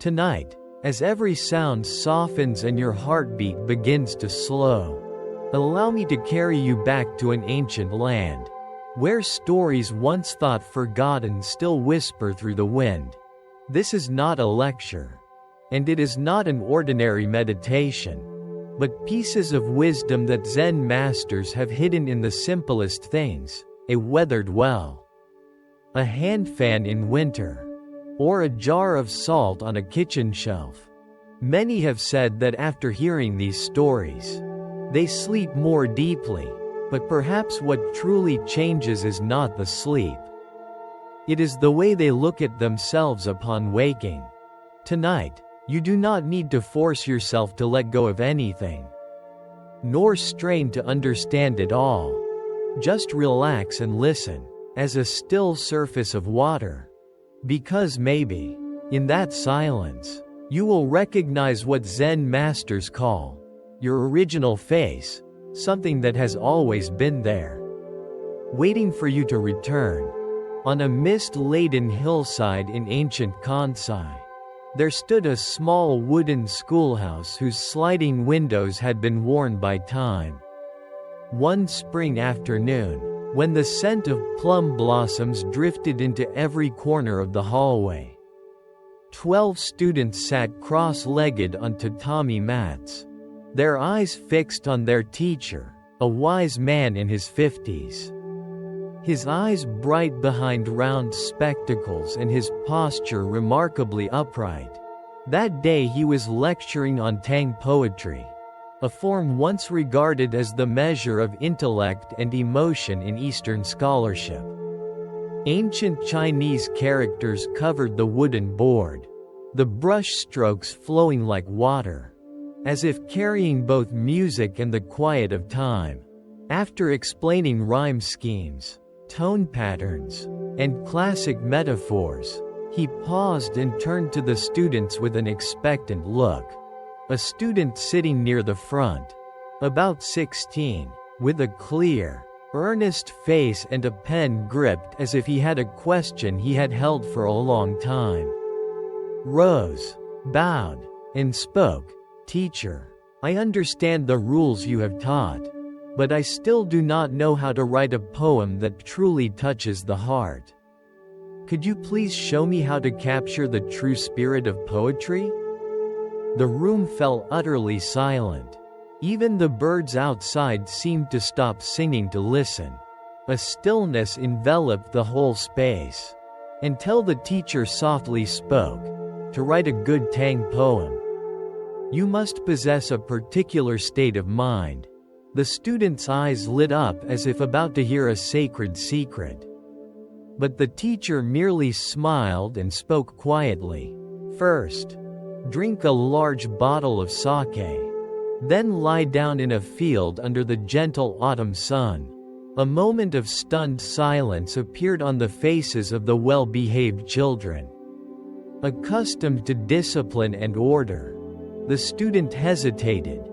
Tonight, as every sound softens and your heartbeat begins to slow, allow me to carry you back to an ancient land, where stories once thought forgotten still whisper through the wind. This is not a lecture, and it is not an ordinary meditation, but pieces of wisdom that Zen masters have hidden in the simplest things: a weathered well, a hand fan in winter, or a jar of salt on a kitchen shelf. Many have said that after hearing these stories, they sleep more deeply, but perhaps what truly changes is not the sleep. It is the way they look at themselves upon waking. Tonight, you do not need to force yourself to let go of anything, nor strain to understand it all. Just relax and listen, as a still surface of water. Because maybe, in that silence, you will recognize what Zen masters call your original face, something that has always been there, waiting for you to return. On a mist-laden hillside in ancient Kansai, there stood a small wooden schoolhouse whose sliding windows had been worn by time. One spring afternoon, when the scent of plum blossoms drifted into every corner of the hallway, 12 students sat cross-legged on tatami mats, their eyes fixed on their teacher, a wise man in his 50s. His eyes bright behind round spectacles and his posture remarkably upright. That day he was lecturing on Tang poetry, a form once regarded as the measure of intellect and emotion in Eastern scholarship. Ancient Chinese characters covered the wooden board, the brush strokes flowing like water, as if carrying both music and the quiet of time. After explaining rhyme schemes, tone patterns, and classic metaphors, he paused and turned to the students with an expectant look. A student sitting near the front, about 16, with a clear, earnest face and a pen gripped as if he had a question he had held for a long time, rose, bowed, and spoke. "Teacher, I understand the rules you have taught, but I still do not know how to write a poem that truly touches the heart. Could you please show me how to capture the true spirit of poetry?" The room fell utterly silent. Even the birds outside seemed to stop singing to listen. A stillness enveloped the whole space, until the teacher softly spoke. "To write a good Tang poem, you must possess a particular state of mind." The student's eyes lit up as if about to hear a sacred secret. But the teacher merely smiled and spoke quietly. "First, drink a large bottle of sake. Then lie down in a field under the gentle autumn sun." A moment of stunned silence appeared on the faces of the well-behaved children. Accustomed to discipline and order, the student hesitated.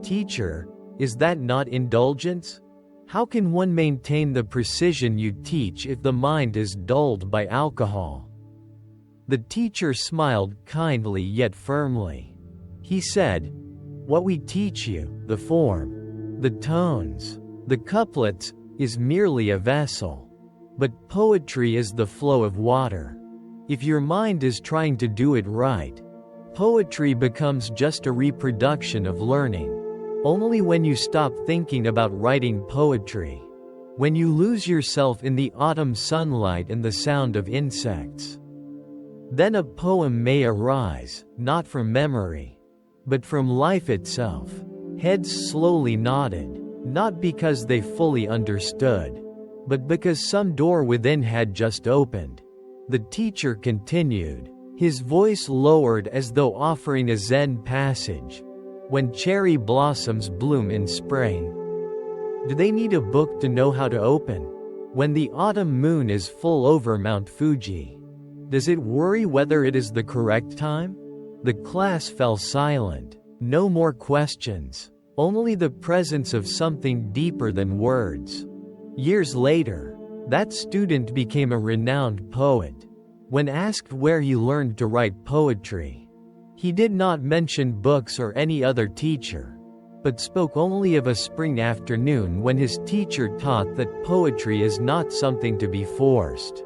"Teacher, is that not indulgence? How can one maintain the precision you teach if the mind is dulled by alcohol?" The teacher smiled kindly yet firmly. He said, "What we teach you, the form, the tones, the couplets, is merely a vessel. But poetry is the flow of water. If your mind is trying to do it right, poetry becomes just a reproduction of learning. Only when you stop thinking about writing poetry, when you lose yourself in the autumn sunlight and the sound of insects, then a poem may arise, not from memory, but from life itself." Heads slowly nodded, not because they fully understood, but because some door within had just opened. The teacher continued, his voice lowered as though offering a Zen passage. "When cherry blossoms bloom in spring, do they need a book to know how to open? When the autumn moon is full over Mount Fuji, does it worry whether it is the correct time?" The class fell silent. No more questions, only the presence of something deeper than words. Years later, that student became a renowned poet. When asked where he learned to write poetry, He did not mention books or any other teacher, but spoke only of a spring afternoon when his teacher taught that poetry is not something to be forced,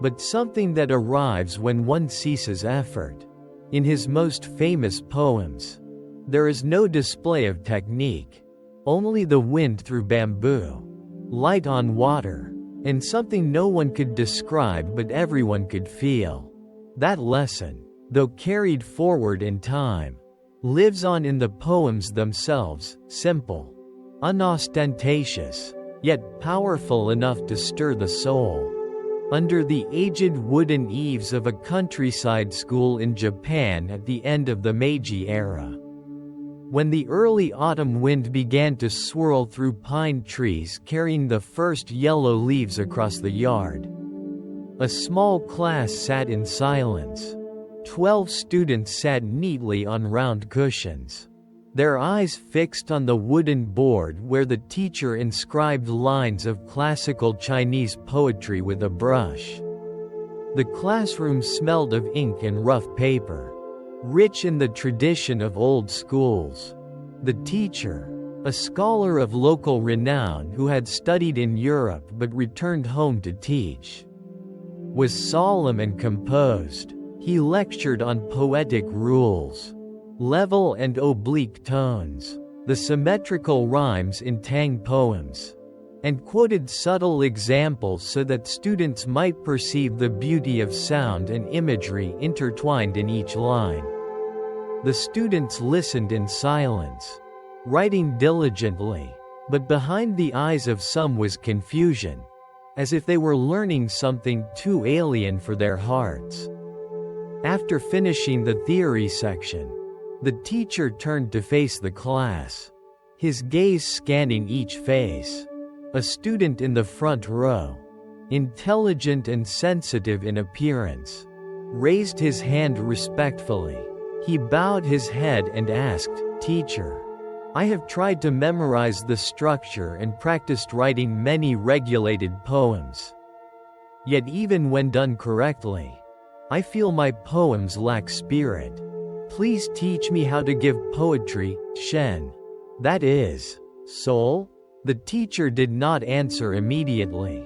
but something that arrives when one ceases effort. In his most famous poems, there is no display of technique, only the wind through bamboo, light on water, and something no one could describe but everyone could feel. That lesson, though carried forward in time, lives on in the poems themselves, simple, unostentatious, yet powerful enough to stir the soul. Under the aged wooden eaves of a countryside school in Japan at the end of the Meiji era, when the early autumn wind began to swirl through pine trees carrying the first yellow leaves across the yard, a small class sat in silence. 12 students sat neatly on round cushions, their eyes fixed on the wooden board where the teacher inscribed lines of classical Chinese poetry with a brush. The classroom smelled of ink and rough paper, rich in the tradition of old schools. The teacher, a scholar of local renown who had studied in Europe but returned home to teach, was solemn and composed. He lectured on poetic rules, level and oblique tones, the symmetrical rhymes in Tang poems, and quoted subtle examples so that students might perceive the beauty of sound and imagery intertwined in each line. The students listened in silence, writing diligently, but behind the eyes of some was confusion, as if they were learning something too alien for their hearts. After finishing the theory section, the teacher turned to face the class, his gaze scanning each face. A student in the front row, intelligent and sensitive in appearance, raised his hand respectfully. He bowed his head and asked, "Teacher, I have tried to memorize the structure and practiced writing many regulated poems. Yet even when done correctly, I feel my poems lack spirit. Please teach me how to give poetry, shen, that is, soul?" The teacher did not answer immediately.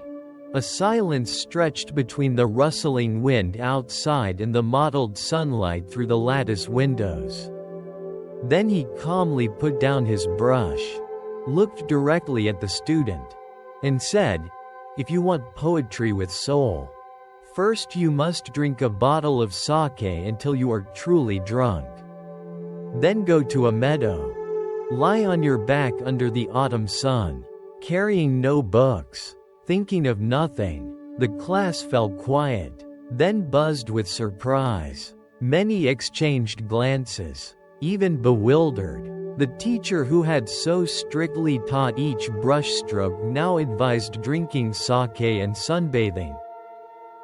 A silence stretched between the rustling wind outside and the mottled sunlight through the lattice windows. Then he calmly put down his brush, looked directly at the student, and said, "If you want poetry with soul, first you must drink a bottle of sake until you are truly drunk. Then go to a meadow. Lie on your back under the autumn sun, carrying no books, thinking of nothing." The class fell quiet, then buzzed with surprise. Many exchanged glances, even bewildered. The teacher who had so strictly taught each brushstroke now advised drinking sake and sunbathing.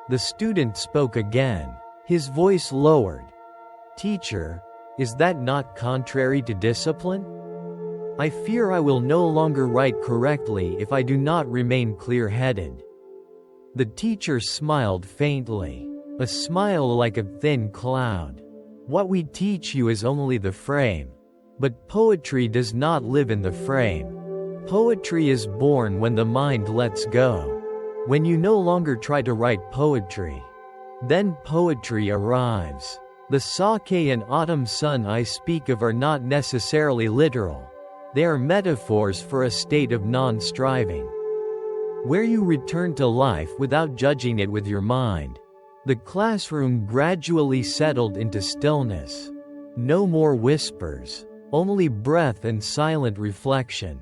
The student spoke again, his voice lowered. "Teacher, is that not contrary to discipline? I fear I will no longer write correctly if I do not remain clear-headed." The teacher smiled faintly, a smile like a thin cloud. "What we teach you is only the frame. But poetry does not live in the frame. Poetry is born when the mind lets go. When you no longer try to write poetry, then poetry arrives." The sake and autumn sun I speak of are not necessarily literal. They are metaphors for a state of non-striving, where you return to life without judging it with your mind. The classroom gradually settled into stillness. No more whispers, only breath and silent reflection.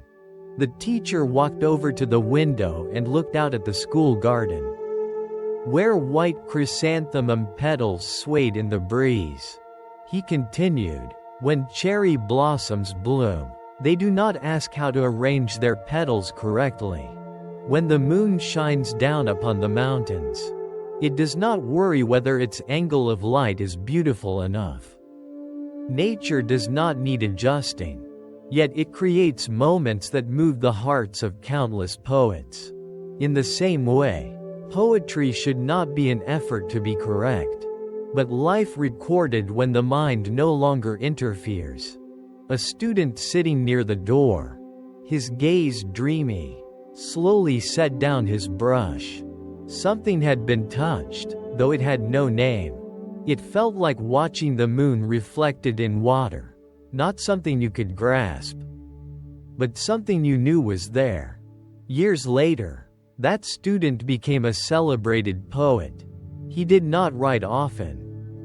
The teacher walked over to the window and looked out at the school garden, where white chrysanthemum petals swayed in the breeze. He continued, "When cherry blossoms bloom, they do not ask how to arrange their petals correctly. When the moon shines down upon the mountains, it does not worry whether its angle of light is beautiful enough. Nature does not need adjusting, yet it creates moments that move the hearts of countless poets. In the same way, poetry should not be an effort to be correct, but life recorded when the mind no longer interferes. A student sitting near the door, his gaze dreamy, slowly set down his brush. Something had been touched, though it had no name. It felt like watching the moon reflected in water. Not something you could grasp, but something you knew was there. Years later, that student became a celebrated poet. He did not write often,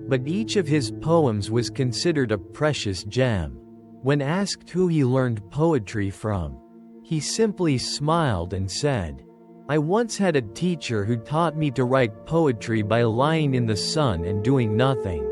but each of his poems was considered a precious gem. When asked who he learned poetry from, he simply smiled and said, "I once had a teacher who taught me to write poetry by lying in the sun and doing nothing."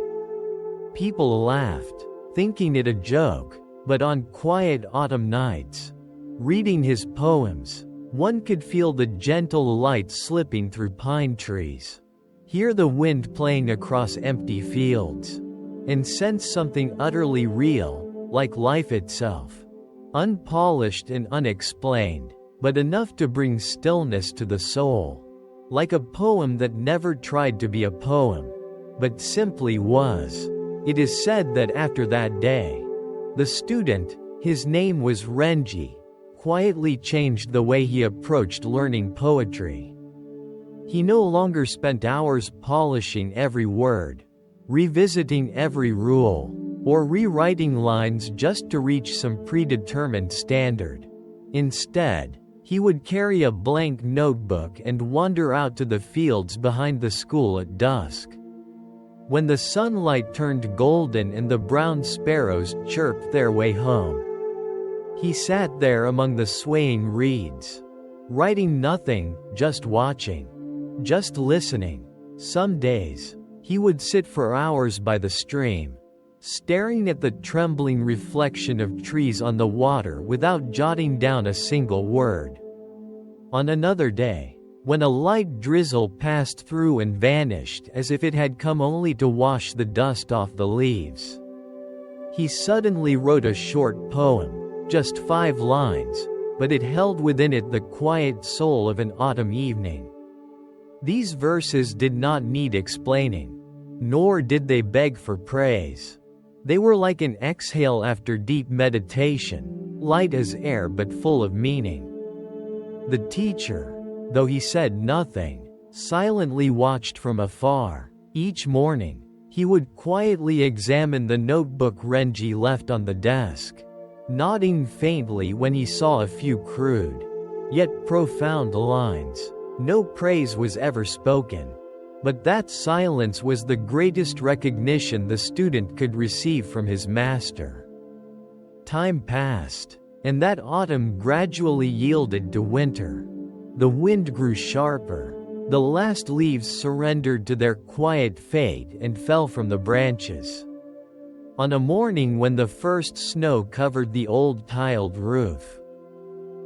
People laughed, thinking it a joke, but on quiet autumn nights, reading his poems, one could feel the gentle light slipping through pine trees, hear the wind playing across empty fields, and sense something utterly real, like life itself. Unpolished and unexplained, but enough to bring stillness to the soul. Like a poem that never tried to be a poem, but simply was. It is said that after that day, the student, his name was Renji, quietly changed the way he approached learning poetry. He no longer spent hours polishing every word, revisiting every rule, or rewriting lines just to reach some predetermined standard. Instead, he would carry a blank notebook and wander out to the fields behind the school at dusk. When the sunlight turned golden and the brown sparrows chirped their way home, he sat there among the swaying reeds, writing nothing, just watching, just listening. Some days, he would sit for hours by the stream, staring at the trembling reflection of trees on the water without jotting down a single word. On another day, when a light drizzle passed through and vanished as if it had come only to wash the dust off the leaves, he suddenly wrote a short poem, just 5 lines, but it held within it the quiet soul of an autumn evening. These verses did not need explaining, nor did they beg for praise. They were like an exhale after deep meditation, light as air but full of meaning. The teacher, though he said nothing, silently watched from afar. Each morning, he would quietly examine the notebook Renji left on the desk, nodding faintly when he saw a few crude, yet profound lines. No praise was ever spoken, but that silence was the greatest recognition the student could receive from his master. Time passed, and that autumn gradually yielded to winter. The wind grew sharper, the last leaves surrendered to their quiet fate and fell from the branches. On a morning when the first snow covered the old tiled roof,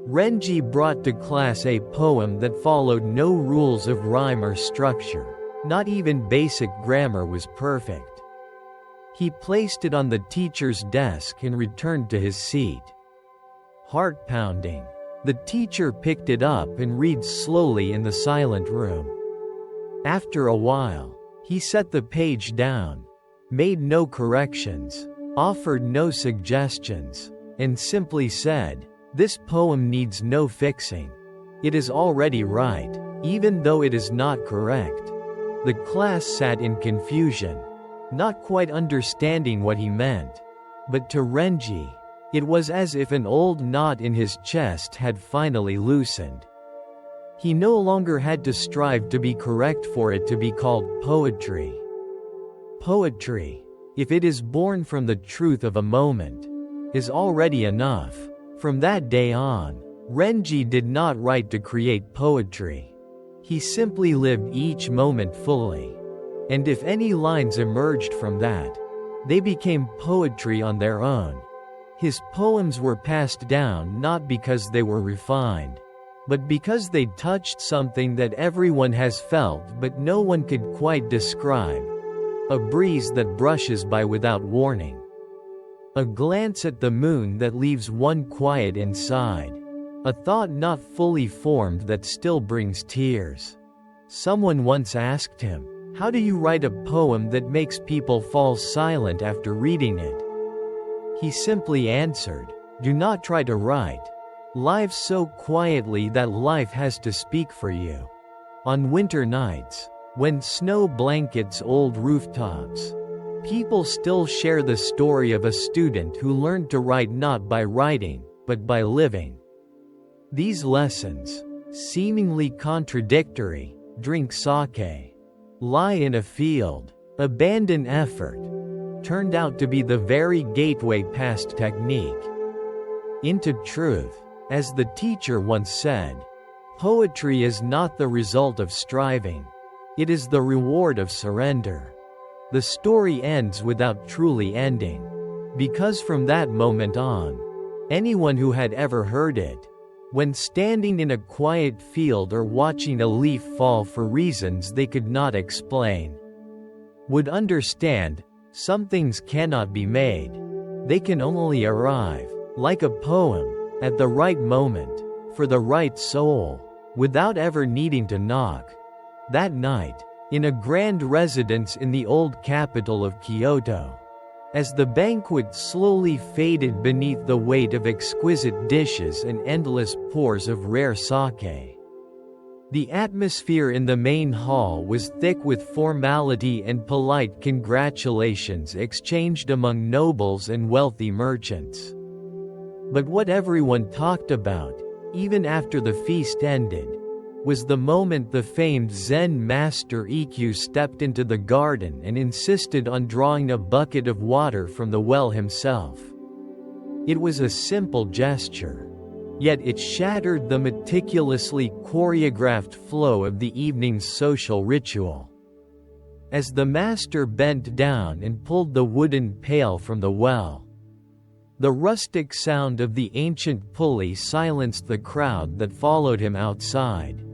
Renji brought to class a poem that followed no rules of rhyme or structure. Not even basic grammar was perfect. He placed it on the teacher's desk and returned to his seat. Heart pounding, the teacher picked it up and read slowly in the silent room. After a while, he set the page down, made no corrections, offered no suggestions, and simply said, "This poem needs no fixing. It is already right, even though it is not correct." The class sat in confusion, not quite understanding what he meant. But to Renji, it was as if an old knot in his chest had finally loosened. He no longer had to strive to be correct for it to be called poetry. Poetry, if it is born from the truth of a moment, is already enough. From that day on, Renji did not write to create poetry. He simply lived each moment fully. And if any lines emerged from that, they became poetry on their own. His poems were passed down not because they were refined, but because they touched something that everyone has felt but no one could quite describe. A breeze that brushes by without warning. A glance at the moon that leaves one quiet inside. A thought not fully formed that still brings tears. Someone once asked him, How do you write a poem that makes people fall silent after reading it? He simply answered, do not try to write. Live so quietly that life has to speak for you. On winter nights, when snow blankets old rooftops, people still share the story of a student who learned to write not by writing, but by living. These lessons, seemingly contradictory, drink sake, lie in a field, abandon effort, turned out to be the very gateway past technique into truth. As the teacher once said, poetry is not the result of striving. It is the reward of surrender. The story ends without truly ending. Because from that moment on, anyone who had ever heard it, when standing in a quiet field or watching a leaf fall for reasons they could not explain, would understand, some things cannot be made. They can only arrive, like a poem, at the right moment, for the right soul, without ever needing to knock. That night, in a grand residence in the old capital of Kyoto, as the banquet slowly faded beneath the weight of exquisite dishes and endless pours of rare sake, the atmosphere in the main hall was thick with formality and polite congratulations exchanged among nobles and wealthy merchants. But what everyone talked about, even after the feast ended, was the moment the famed Zen master Ikkyu stepped into the garden and insisted on drawing a bucket of water from the well himself. It was a simple gesture, yet it shattered the meticulously choreographed flow of the evening's social ritual. As the master bent down and pulled the wooden pail from the well, the rustic sound of the ancient pulley silenced the crowd that followed him outside.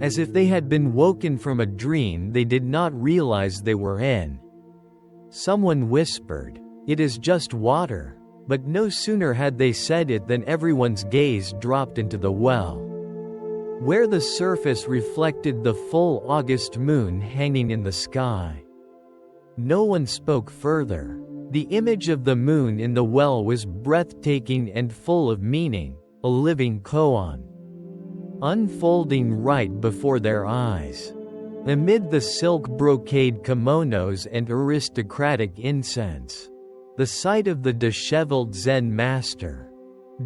As if they had been woken from a dream they did not realize they were in. Someone whispered, "It is just water," but no sooner had they said it than everyone's gaze dropped into the well, where the surface reflected the full August moon hanging in the sky. No one spoke further. The image of the moon in the well was breathtaking and full of meaning, a living koan, unfolding right before their eyes. Amid the silk brocade kimonos and aristocratic incense, the sight of the disheveled Zen master,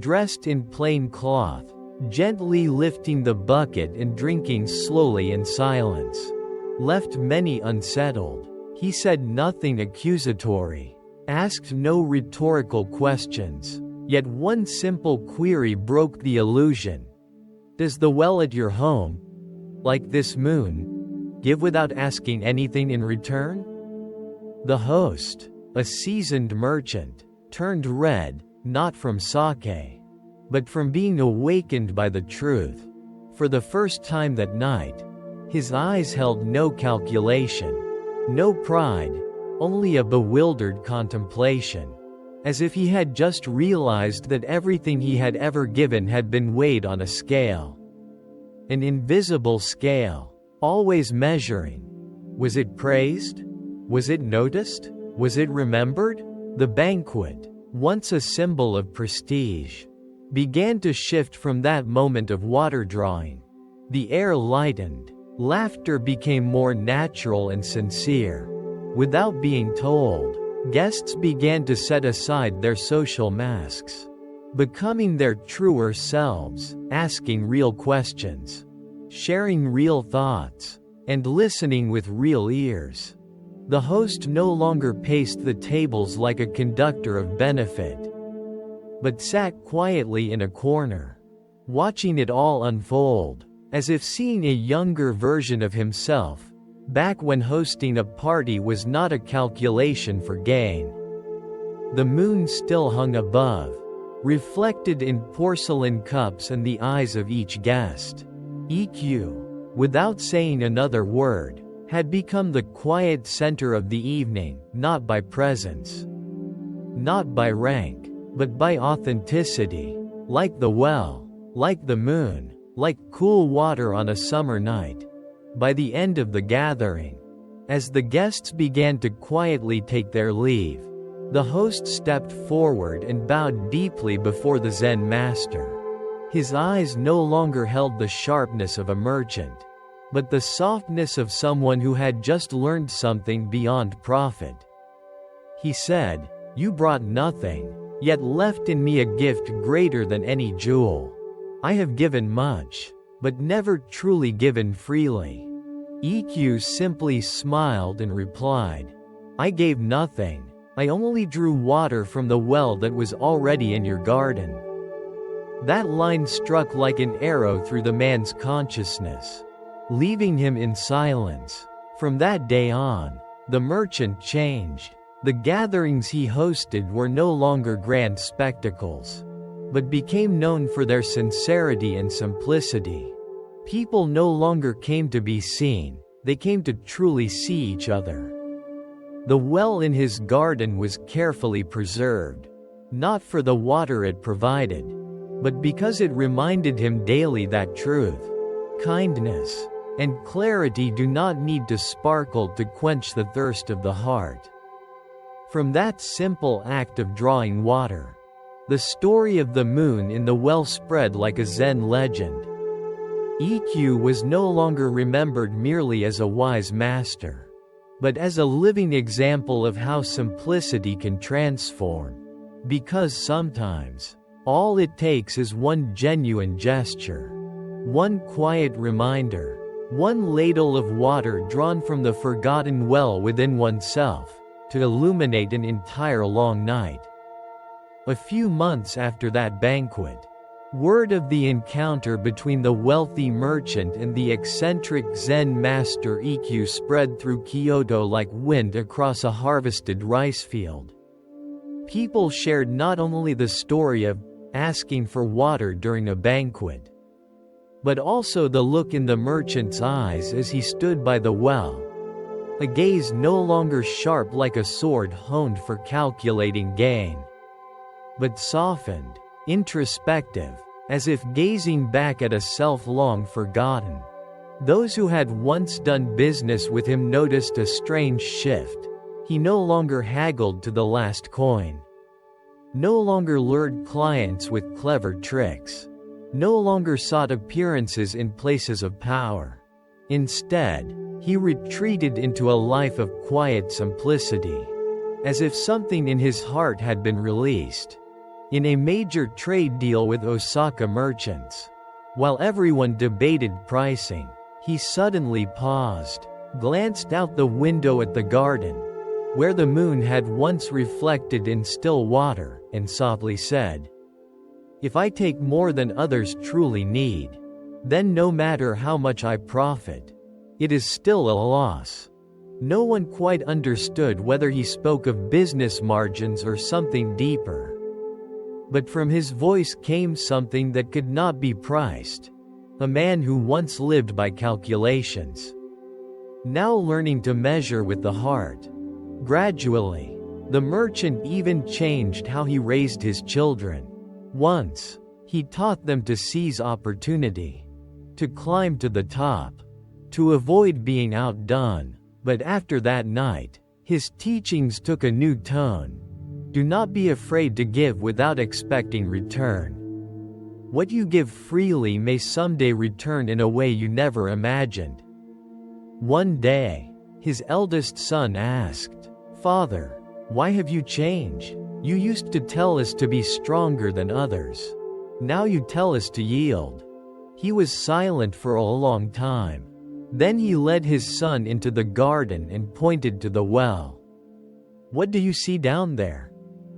dressed in plain cloth, gently lifting the bucket and drinking slowly in silence, left many unsettled. He said nothing accusatory, asked no rhetorical questions, yet one simple query broke the illusion. Does the well at your home, like this moon, give without asking anything in return? The host, a seasoned merchant, turned red, not from sake, but from being awakened by the truth. For the first time that night, his eyes held no calculation, no pride, only a bewildered contemplation, as if he had just realized that everything he had ever given had been weighed on a scale. An invisible scale, always measuring. Was it praised? Was it noticed? Was it remembered? The banquet, once a symbol of prestige, began to shift from that moment of water drawing. The air lightened, laughter became more natural and sincere. Without being told, guests began to set aside their social masks, becoming their truer selves, asking real questions, sharing real thoughts, and listening with real ears. The host no longer paced the tables like a conductor of benefit, but sat quietly in a corner, watching it all unfold, as if seeing a younger version of himself, back when hosting a party was not a calculation for gain. The moon still hung above, reflected in porcelain cups and the eyes of each guest. Ikkyu, without saying another word, had become the quiet center of the evening, not by presence, not by rank, but by authenticity, like the well, like the moon, like cool water on a summer night. By the end of the gathering, As the guests began to quietly take their leave, the host stepped forward and bowed deeply before the Zen master. His eyes no longer held the sharpness of a merchant, but the softness of someone who had just learned something beyond profit. He said, "You brought nothing, yet left in me a gift greater than any jewel. I have given much, but never truly given freely." EQ simply smiled and replied, "I gave nothing. I only drew water from the well that was already in your garden." That line struck like an arrow through the man's consciousness, leaving him in silence. From that day on, the merchant changed. The gatherings he hosted were no longer grand spectacles, but became known for their sincerity and simplicity. People no longer came to be seen, they came to truly see each other. The well in his garden was carefully preserved, not for the water it provided, but because it reminded him daily that truth, kindness, and clarity do not need to sparkle to quench the thirst of the heart. From that simple act of drawing water, the story of the moon in the well spread like a Zen legend. EQ was no longer remembered merely as a wise master, but as a living example of how simplicity can transform. Because sometimes, all it takes is one genuine gesture, one quiet reminder, one ladle of water drawn from the forgotten well within oneself, to illuminate an entire long night. A few months after that banquet, word of the encounter between the wealthy merchant and the eccentric Zen master EQ spread through Kyoto like wind across a harvested rice field. People shared not only the story of asking for water during a banquet, but also the look in the merchant's eyes as he stood by the well, a gaze no longer sharp like a sword honed for calculating gain, but softened, introspective, as if gazing back at a self long forgotten. Those who had once done business with him noticed a strange shift. He no longer haggled to the last coin, no longer lured clients with clever tricks, no longer sought appearances in places of power. Instead, he retreated into a life of quiet simplicity, as if something in his heart had been released. In a major trade deal with Osaka merchants, while everyone debated pricing, he suddenly paused, glanced out the window at the garden, where the moon had once reflected in still water, and softly said, "If I take more than others truly need, then no matter how much I profit, it is still a loss." No one quite understood whether he spoke of business margins or something deeper. But from his voice came something that could not be priced. A man who once lived by calculations, now learning to measure with the heart. Gradually, the merchant even changed how he raised his children. Once, he taught them to seize opportunity, to climb to the top, to avoid being outdone. But after that night, his teachings took a new tone. Do not be afraid to give without expecting return. What you give freely may someday return in a way you never imagined. One day, his eldest son asked, "Father, why have you changed? You used to tell us to be stronger than others. Now you tell us to yield." He was silent for a long time. Then he led his son into the garden and pointed to the well. "What do you see down there?"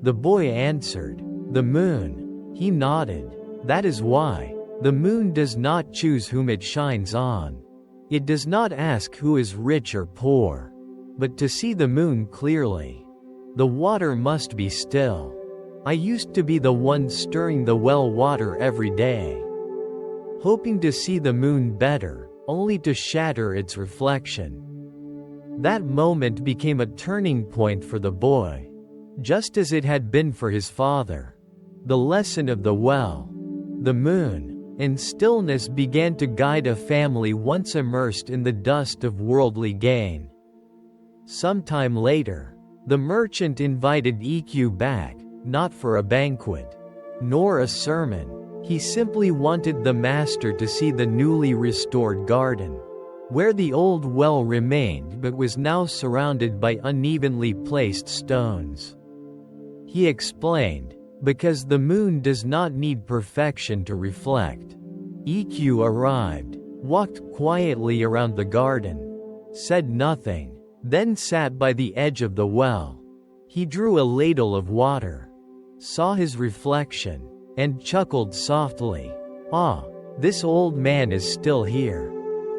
The boy answered, "The moon." He nodded. "That is why. The moon does not choose whom it shines on. It does not ask who is rich or poor. But to see the moon clearly, the water must be still. I used to be the one stirring the well water every day, hoping to see the moon better, only to shatter its reflection." That moment became a turning point for the boy, just as it had been for his father. The lesson of the well, the moon, and stillness began to guide a family once immersed in the dust of worldly gain. Sometime later, the merchant invited EQ back, not for a banquet, nor a sermon. He simply wanted the master to see the newly restored garden, where the old well remained but was now surrounded by unevenly placed stones. He explained, because the moon does not need perfection to reflect. EQ arrived, walked quietly around the garden, said nothing, then sat by the edge of the well. He drew a ladle of water, saw his reflection, and chuckled softly. "Ah, this old man is still here."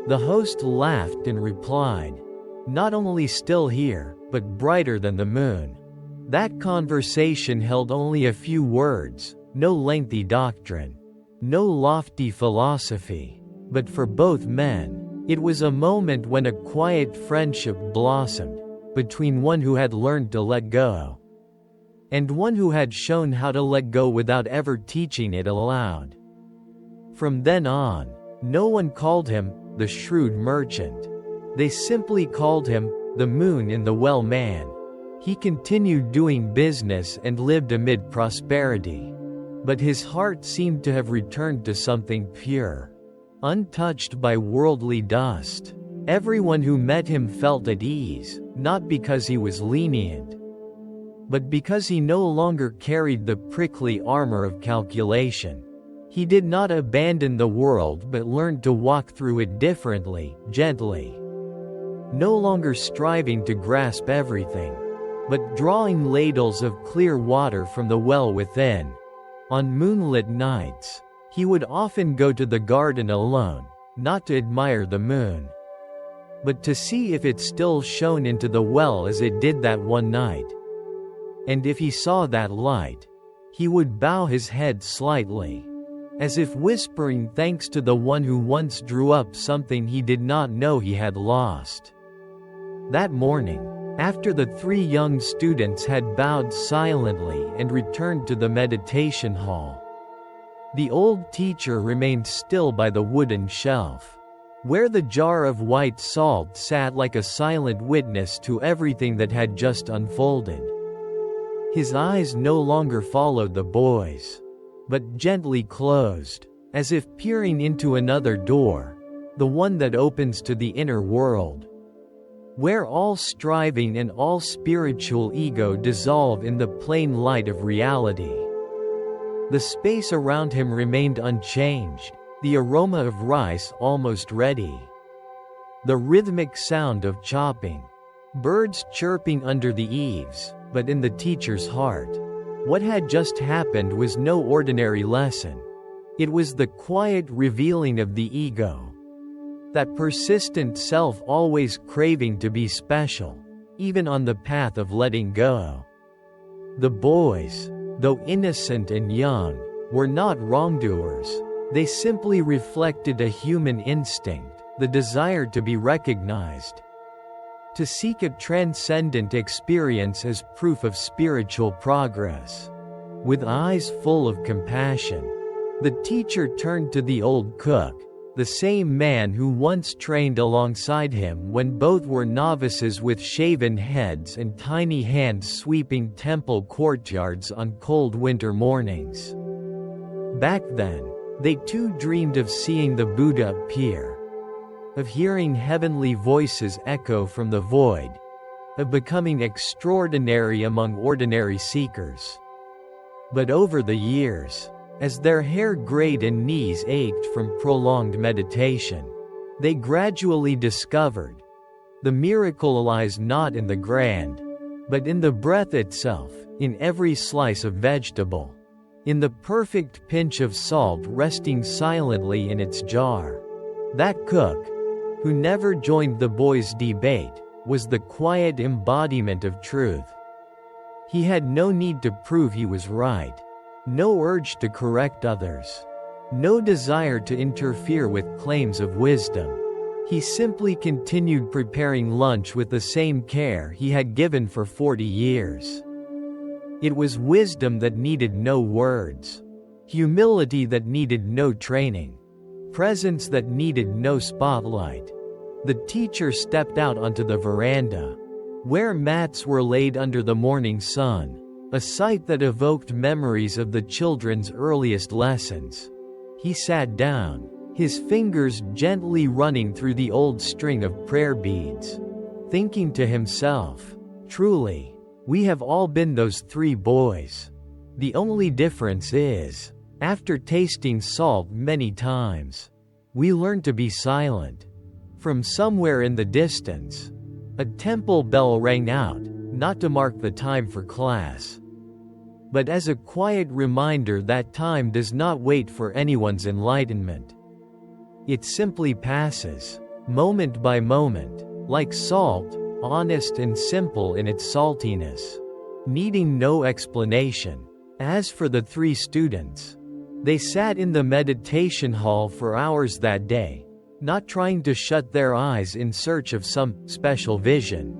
The host laughed and replied, "Not only still here, but brighter than the moon." That conversation held only a few words, no lengthy doctrine, no lofty philosophy. But for both men, it was a moment when a quiet friendship blossomed, between one who had learned to let go, and one who had shown how to let go without ever teaching it aloud. From then on, no one called him the shrewd merchant. They simply called him the moon in the well man. He continued doing business and lived amid prosperity. But his heart seemed to have returned to something pure, untouched by worldly dust. Everyone who met him felt at ease, not because he was lenient, but because he no longer carried the prickly armor of calculation. He did not abandon the world but learned to walk through it differently, gently. No longer striving to grasp everything, but drawing ladles of clear water from the well within. On moonlit nights, he would often go to the garden alone, not to admire the moon, but to see if it still shone into the well as it did that one night. And if he saw that light, he would bow his head slightly, as if whispering thanks to the one who once drew up something he did not know he had lost. That morning, after the three young students had bowed silently and returned to the meditation hall, the old teacher remained still by the wooden shelf, where the jar of white salt sat like a silent witness to everything that had just unfolded. His eyes no longer followed the boys, but gently closed, as if peering into another door, the one that opens to the inner world, where all striving and all spiritual ego dissolve in the plain light of reality. The space around him remained unchanged, the aroma of rice almost ready, the rhythmic sound of chopping, birds chirping under the eaves. But in the teacher's heart, what had just happened was no ordinary lesson. It was the quiet revealing of the ego, that persistent self always craving to be special, even on the path of letting go. The boys, though innocent and young, were not wrongdoers. They simply reflected a human instinct, the desire to be recognized, to seek a transcendent experience as proof of spiritual progress. With eyes full of compassion, the teacher turned to the old cook, the same man who once trained alongside him when both were novices with shaven heads and tiny hands sweeping temple courtyards on cold winter mornings. Back then, they too dreamed of seeing the Buddha appear, of hearing heavenly voices echo from the void, of becoming extraordinary among ordinary seekers. But over the years, as their hair grayed and knees ached from prolonged meditation, they gradually discovered the miracle lies not in the grand, but in the breath itself, in every slice of vegetable, in the perfect pinch of salt resting silently in its jar. That cook, who never joined the boys' debate, was the quiet embodiment of truth. He had no need to prove he was right, no urge to correct others, no desire to interfere with claims of wisdom. He simply continued preparing lunch with the same care he had given for 40 years. It was wisdom that needed no words, humility that needed no training, presence that needed no spotlight. The teacher stepped out onto the veranda, where mats were laid under the morning sun, a sight that evoked memories of the children's earliest lessons. He sat down, his fingers gently running through the old string of prayer beads, thinking to himself, "Truly, we have all been those 3 boys. The only difference is, after tasting salt many times, we learn to be silent." From somewhere in the distance, a temple bell rang out, not to mark the time for class, but as a quiet reminder that time does not wait for anyone's enlightenment. It simply passes, moment by moment, like salt, honest and simple in its saltiness, needing no explanation. As for the 3 students, they sat in the meditation hall for hours that day, not trying to shut their eyes in search of some special vision,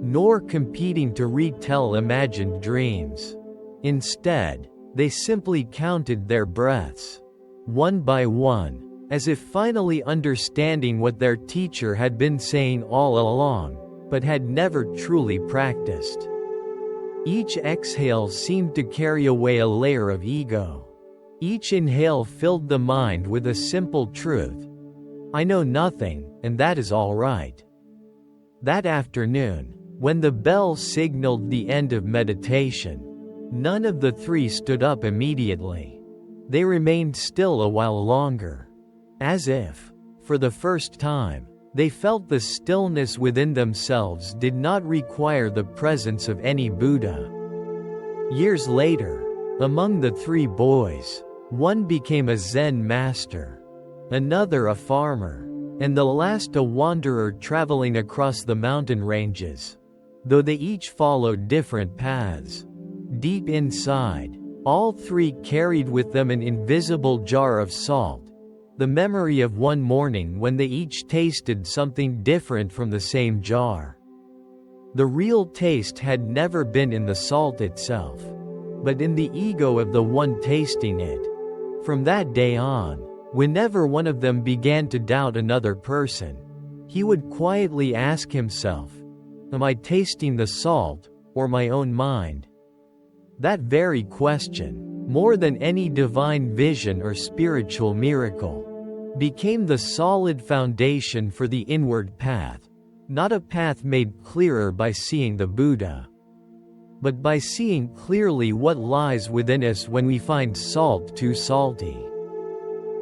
nor competing to retell imagined dreams. Instead, they simply counted their breaths, one by one, as if finally understanding what their teacher had been saying all along, but had never truly practiced. Each exhale seemed to carry away a layer of ego. Each inhale filled the mind with a simple truth: I know nothing, and that is all right. That afternoon, when the bell signaled the end of meditation, none of the 3 stood up immediately. They remained still a while longer, as if, for the first time, they felt the stillness within themselves did not require the presence of any Buddha. Years later, among the 3 boys, one became a Zen master, another a farmer, and the last a wanderer traveling across the mountain ranges. Though they each followed different paths, deep inside, all 3 carried with them an invisible jar of salt, the memory of one morning when they each tasted something different from the same jar. The real taste had never been in the salt itself, but in the ego of the one tasting it. From that day on, whenever one of them began to doubt another person, he would quietly ask himself, "Am I tasting the salt, or my own mind?" That very question, more than any divine vision or spiritual miracle, became the solid foundation for the inward path, not a path made clearer by seeing the Buddha, but by seeing clearly what lies within us when we find salt too salty,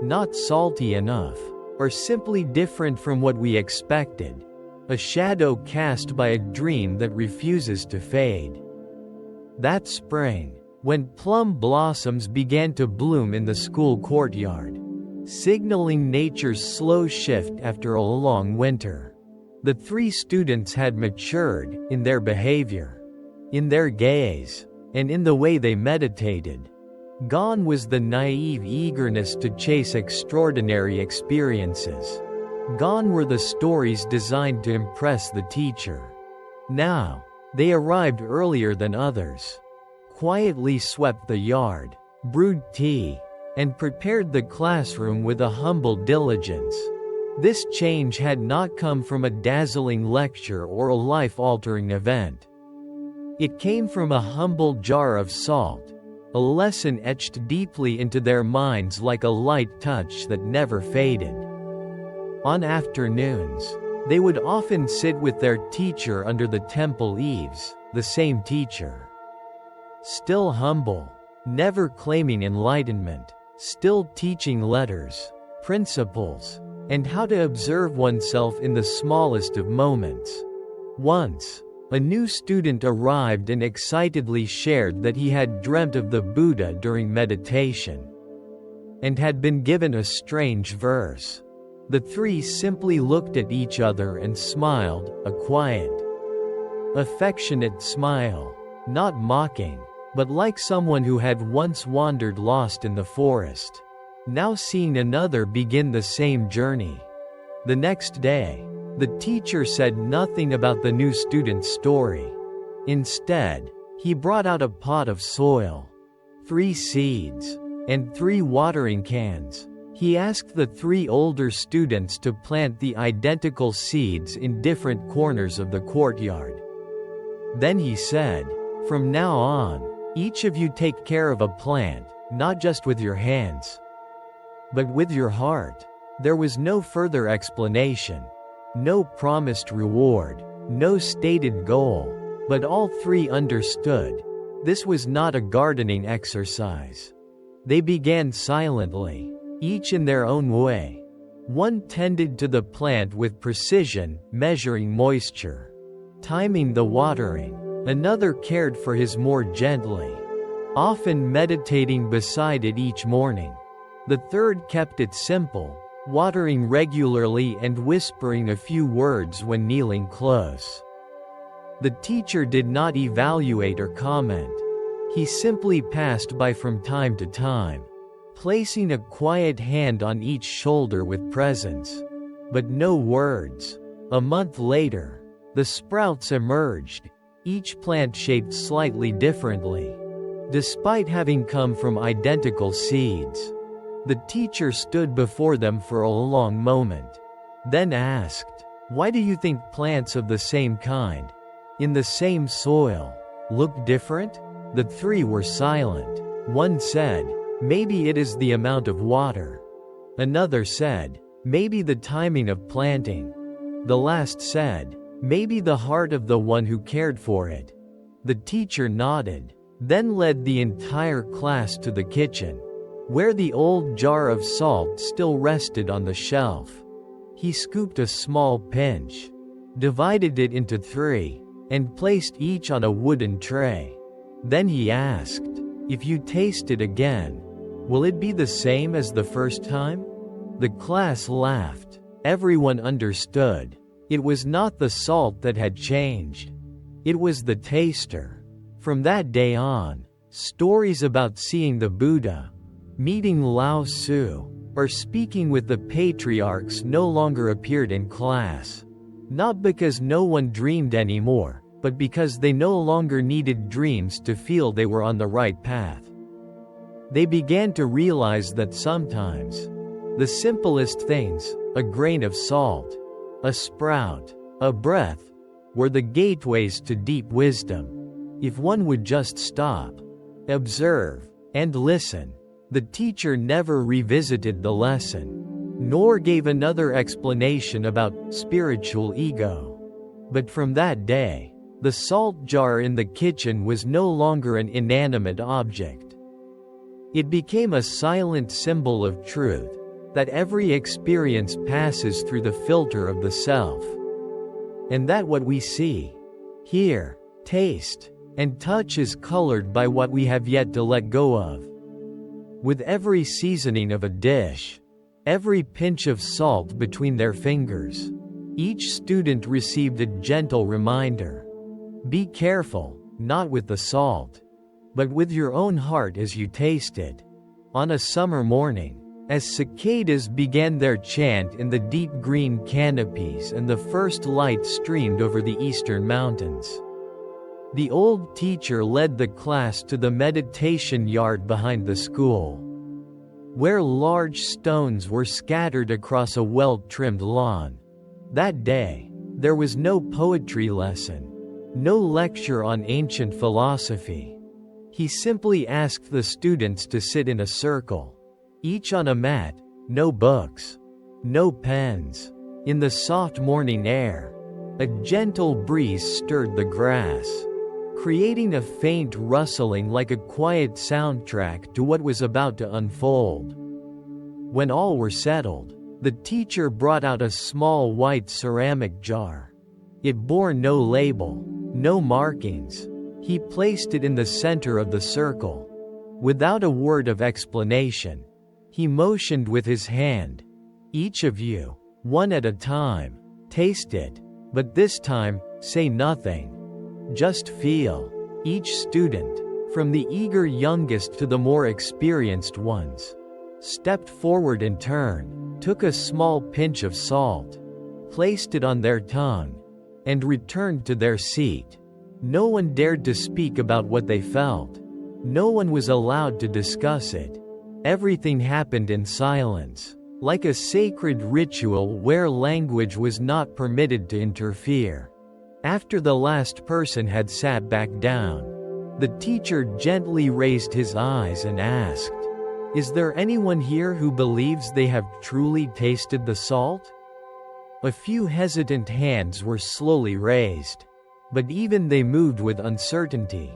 not salty enough, or simply different from what we expected, a shadow cast by a dream that refuses to fade. That spring, when plum blossoms began to bloom in the school courtyard, signaling nature's slow shift after a long winter, the 3 students had matured, in their behavior, in their gaze, and in the way they meditated. Gone was the naive eagerness to chase extraordinary experiences. Gone were the stories designed to impress the teacher. Now, they arrived earlier than others, quietly swept the yard, brewed tea, and prepared the classroom with a humble diligence. This change had not come from a dazzling lecture or a life-altering event. It came from a humble jar of salt, a lesson etched deeply into their minds like a light touch that never faded. On afternoons, they would often sit with their teacher under the temple eaves, the same teacher. Still humble, never claiming enlightenment, still teaching letters, principles, and how to observe oneself in the smallest of moments. Once, a new student arrived and excitedly shared that he had dreamt of the Buddha during meditation, and had been given a strange verse. The 3 simply looked at each other and smiled, a quiet, affectionate smile, not mocking, but like someone who had once wandered lost in the forest, now seeing another begin the same journey. The next day, the teacher said nothing about the new student's story. Instead, he brought out a pot of soil, 3 seeds, and 3 watering cans. He asked the 3 older students to plant the identical seeds in different corners of the courtyard. Then he said, "From now on, each of you take care of a plant, not just with your hands, but with your heart." There was no further explanation, no promised reward, no stated goal, but all three understood. This was not a gardening exercise. They began silently, each in their own way. One tended to the plant with precision, measuring moisture, timing the watering. Another cared for his more gently, often meditating beside it each morning. The third kept it simple, watering regularly and whispering a few words when kneeling close. The teacher did not evaluate or comment. He simply passed by from time to time, placing a quiet hand on each shoulder with presence. But no words. A month later, the sprouts emerged, each plant shaped slightly differently, despite having come from identical seeds. The teacher stood before them for a long moment, then asked, "Why do you think plants of the same kind, in the same soil, look different?" The three were silent. One said, "Maybe it is the amount of water." Another said, "Maybe the timing of planting." The last said, "Maybe the heart of the one who cared for it." The teacher nodded, then led the entire class to the kitchen, where the old jar of salt still rested on the shelf. He scooped a small pinch, divided it into three, and placed each on a wooden tray. Then he asked, "If you taste it again, will it be the same as the first time?" The class laughed. Everyone understood. It was not the salt that had changed. It was the taster. From that day on, stories about seeing the Buddha, meeting Lao Tzu, or speaking with the patriarchs no longer appeared in class. Not because no one dreamed anymore, but because they no longer needed dreams to feel they were on the right path. They began to realize that sometimes, the simplest things, a grain of salt, a sprout, a breath, were the gateways to deep wisdom. If one would just stop, observe, and listen. The teacher never revisited the lesson, nor gave another explanation about spiritual ego. But from that day, the salt jar in the kitchen was no longer an inanimate object. It became a silent symbol of truth, that every experience passes through the filter of the self. And that what we see, hear, taste, and touch is colored by what we have yet to let go of. With every seasoning of a dish, every pinch of salt between their fingers, each student received a gentle reminder. Be careful, not with the salt, but with your own heart as you taste it. On a summer morning, as cicadas began their chant in the deep green canopies and the first light streamed over the eastern mountains, the old teacher led the class to the meditation yard behind the school, where large stones were scattered across a well-trimmed lawn. That day, there was no poetry lesson, no lecture on ancient philosophy. He simply asked the students to sit in a circle, each on a mat, no books, no pens. In the soft morning air, a gentle breeze stirred the grass, creating a faint rustling like a quiet soundtrack to what was about to unfold. When all were settled, the teacher brought out a small white ceramic jar. It bore no label, no markings. He placed it in the center of the circle. Without a word of explanation, he motioned with his hand. "Each of you, one at a time, taste it, but this time, say nothing. Just feel." Each student, from the eager youngest to the more experienced ones, stepped forward in turn, took a small pinch of salt, placed it on their tongue, and returned to their seat. No one dared to speak about what they felt. No one was allowed to discuss it. Everything happened in silence, like a sacred ritual where language was not permitted to interfere. After the last person had sat back down, the teacher gently raised his eyes and asked, "Is there anyone here who believes they have truly tasted the salt?" A few hesitant hands were slowly raised, but even they moved with uncertainty,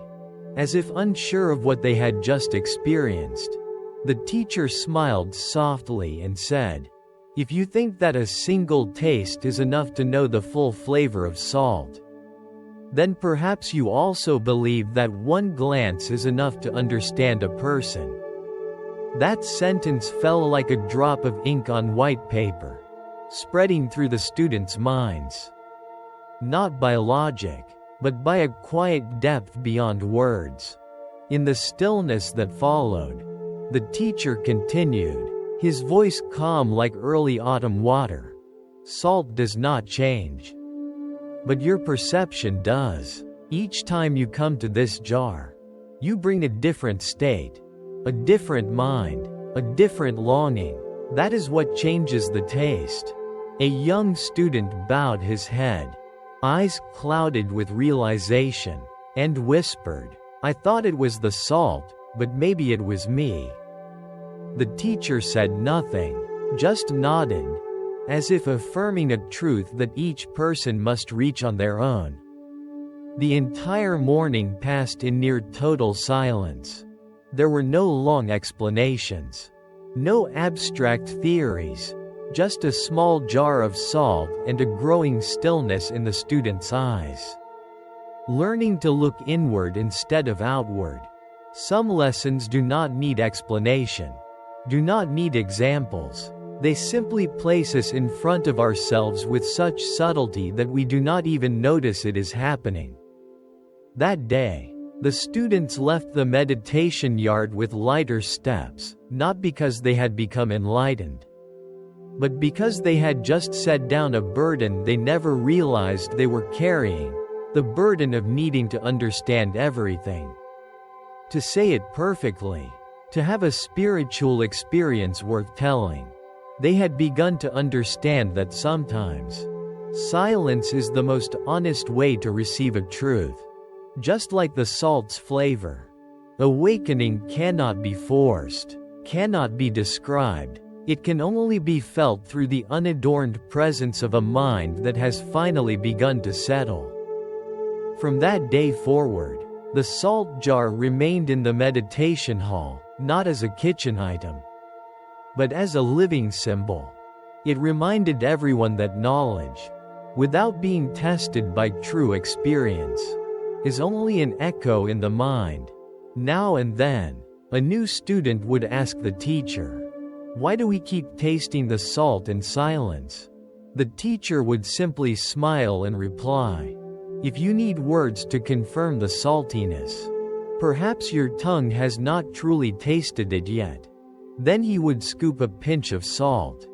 as if unsure of what they had just experienced. The teacher smiled softly and said, "If you think that a single taste is enough to know the full flavor of salt, then perhaps you also believe that one glance is enough to understand a person." That sentence fell like a drop of ink on white paper, spreading through the students' minds. Not by logic, but by a quiet depth beyond words. In the stillness that followed, the teacher continued, his voice calm like early autumn water. "Salt does not change. But your perception does. Each time you come to this jar, you bring a different state, a different mind, a different longing. That is what changes the taste." A young student bowed his head, eyes clouded with realization, and whispered, "I thought it was the salt, but maybe it was me." The teacher said nothing, just nodded, as if affirming a truth that each person must reach on their own. The entire morning passed in near total silence. There were no long explanations, no abstract theories, just a small jar of salt and a growing stillness in the students' eyes. Learning to look inward instead of outward. Some lessons do not need explanation, do not need examples. They simply place us in front of ourselves with such subtlety that we do not even notice it is happening. That day, the students left the meditation yard with lighter steps, not because they had become enlightened, but because they had just set down a burden they never realized they were carrying, the burden of needing to understand everything. To say it perfectly, to have a spiritual experience worth telling. They had begun to understand that sometimes, silence is the most honest way to receive a truth. Just like the salt's flavor. Awakening cannot be forced, cannot be described. It can only be felt through the unadorned presence of a mind that has finally begun to settle. From that day forward, the salt jar remained in the meditation hall, not as a kitchen item, but as a living symbol. It reminded everyone that knowledge, without being tested by true experience, is only an echo in the mind. Now and then, a new student would ask the teacher, "Why do we keep tasting the salt in silence?" The teacher would simply smile and reply, "If you need words to confirm the saltiness, perhaps your tongue has not truly tasted it yet." Then he would scoop a pinch of salt,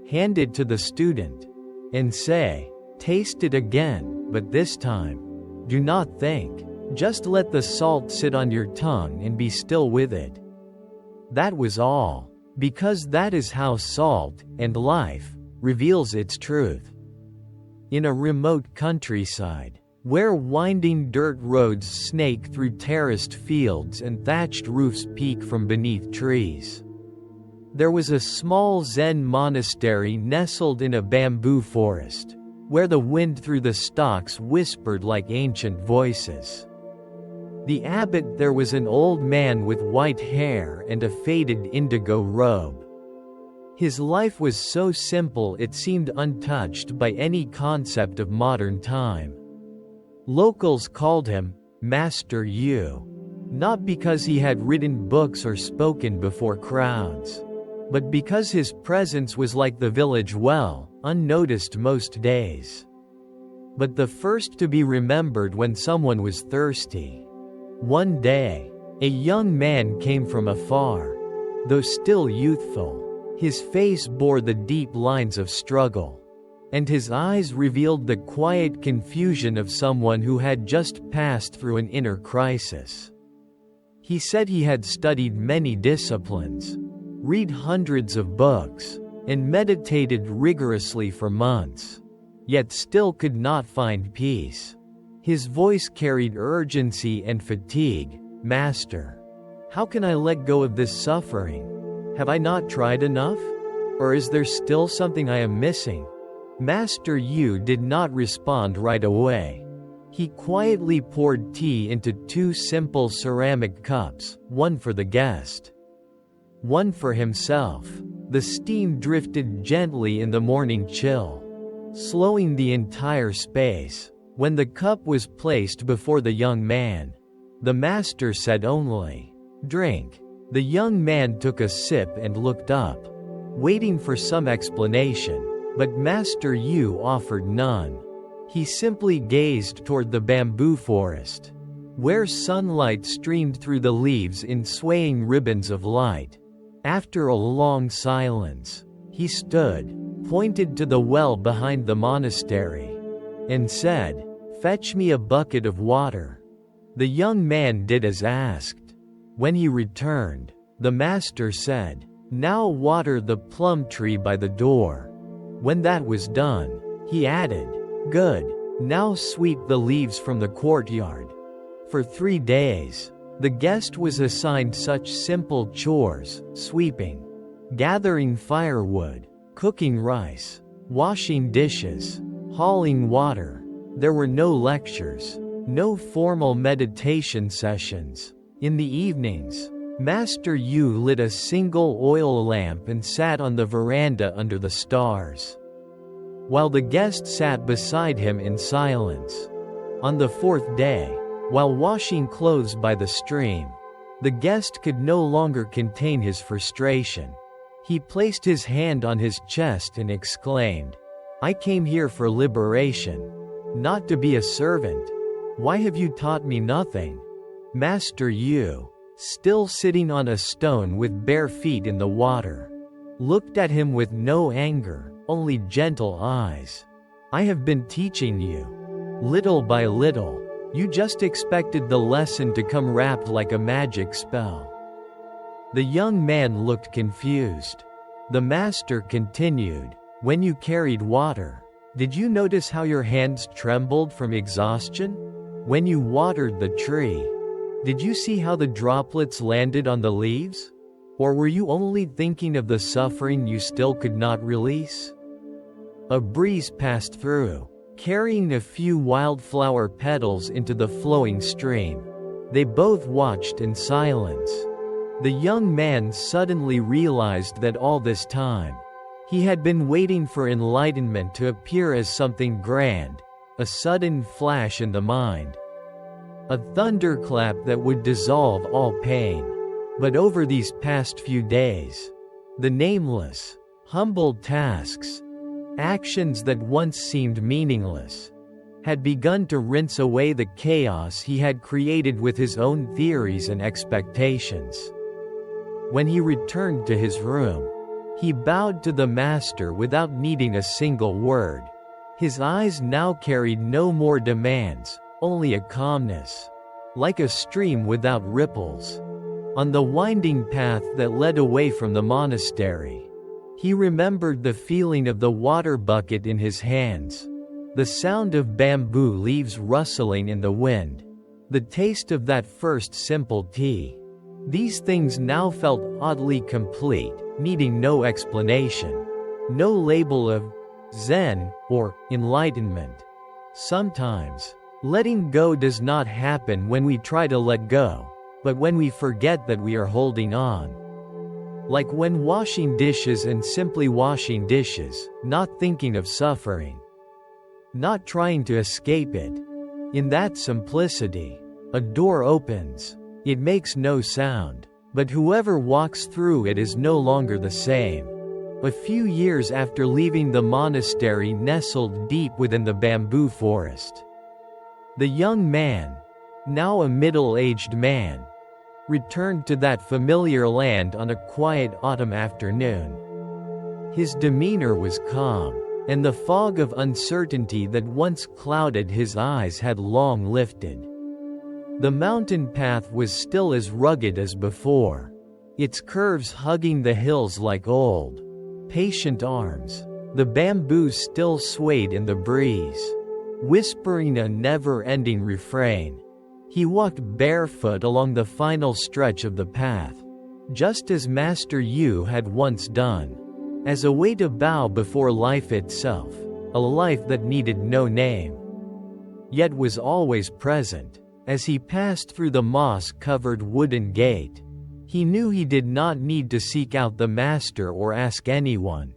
hand it to the student, and say, "Taste it again, but this time, do not think. Just let the salt sit on your tongue and be still with it." That was all, because that is how salt, and life, reveals its truth. In a remote countryside, where winding dirt roads snake through terraced fields and thatched roofs peek from beneath trees, there was a small Zen monastery nestled in a bamboo forest, where the wind through the stalks whispered like ancient voices. The abbot there was an old man with white hair and a faded indigo robe. His life was so simple it seemed untouched by any concept of modern time. Locals called him Master Yu, not because he had written books or spoken before crowds, but because his presence was like the village well, unnoticed most days, but the first to be remembered when someone was thirsty. One day, a young man came from afar. Though still youthful, his face bore the deep lines of struggle, and his eyes revealed the quiet confusion of someone who had just passed through an inner crisis. He said he had studied many disciplines, read hundreds of books, and meditated rigorously for months, yet still could not find peace. His voice carried urgency and fatigue. "Master, how can I let go of this suffering? Have I not tried enough? Or is there still something I am missing?" Master Yu did not respond right away. He quietly poured tea into 2 simple ceramic cups, one for the guest, one for himself. The steam drifted gently in the morning chill, slowing the entire space. When the cup was placed before the young man, the master said only, "Drink." The young man took a sip and looked up, waiting for some explanation, but Master Yu offered none. He simply gazed toward the bamboo forest, where sunlight streamed through the leaves in swaying ribbons of light. After a long silence, he stood, pointed to the well behind the monastery, and said, "Fetch me a bucket of water." The young man did as asked. When he returned, the master said, "Now water the plum tree by the door." When that was done, he added, "Good, now sweep the leaves from the courtyard." For 3 days, the guest was assigned such simple chores: sweeping, gathering firewood, cooking rice, washing dishes, hauling water. There were no lectures, no formal meditation sessions. In the evenings, Master Yu lit a single oil lamp and sat on the veranda under the stars, while the guest sat beside him in silence. On the 4th day, while washing clothes by the stream, the guest could no longer contain his frustration. He placed his hand on his chest and exclaimed, "I came here for liberation, not to be a servant. Why have you taught me nothing?" Master Yu, still sitting on a stone with bare feet in the water, looked at him with no anger, only gentle eyes. "I have been teaching you. Little by little, you just expected the lesson to come wrapped like a magic spell." The young man looked confused. The master continued, "When you carried water, did you notice how your hands trembled from exhaustion? When you watered the tree, did you see how the droplets landed on the leaves? Or were you only thinking of the suffering you still could not release?" A breeze passed through, carrying a few wildflower petals into the flowing stream. They both watched in silence. The young man suddenly realized that all this time, he had been waiting for enlightenment to appear as something grand, a sudden flash in the mind, a thunderclap that would dissolve all pain. But over these past few days, the nameless, humble tasks, actions that once seemed meaningless, had begun to rinse away the chaos he had created with his own theories and expectations. When he returned to his room, he bowed to the master without needing a single word. His eyes now carried no more demands, only a calmness, like a stream without ripples. On the winding path that led away from the monastery, he remembered the feeling of the water bucket in his hands, the sound of bamboo leaves rustling in the wind, the taste of that first simple tea. These things now felt oddly complete, needing no explanation, no label of Zen or enlightenment. Sometimes, letting go does not happen when we try to let go, but when we forget that we are holding on. Like when washing dishes and simply washing dishes, not thinking of suffering, not trying to escape it. In that simplicity, a door opens. It makes no sound, but whoever walks through it is no longer the same. A few years after leaving the monastery nestled deep within the bamboo forest, the young man, now a middle-aged man, returned to that familiar land on a quiet autumn afternoon. His demeanor was calm, and the fog of uncertainty that once clouded his eyes had long lifted. The mountain path was still as rugged as before, its curves hugging the hills like old, patient arms. The bamboo still swayed in the breeze, whispering a never-ending refrain. He walked barefoot along the final stretch of the path, just as Master Yu had once done, as a way to bow before life itself, a life that needed no name, yet was always present. As he passed through the moss-covered wooden gate, he knew he did not need to seek out the master or ask anyone.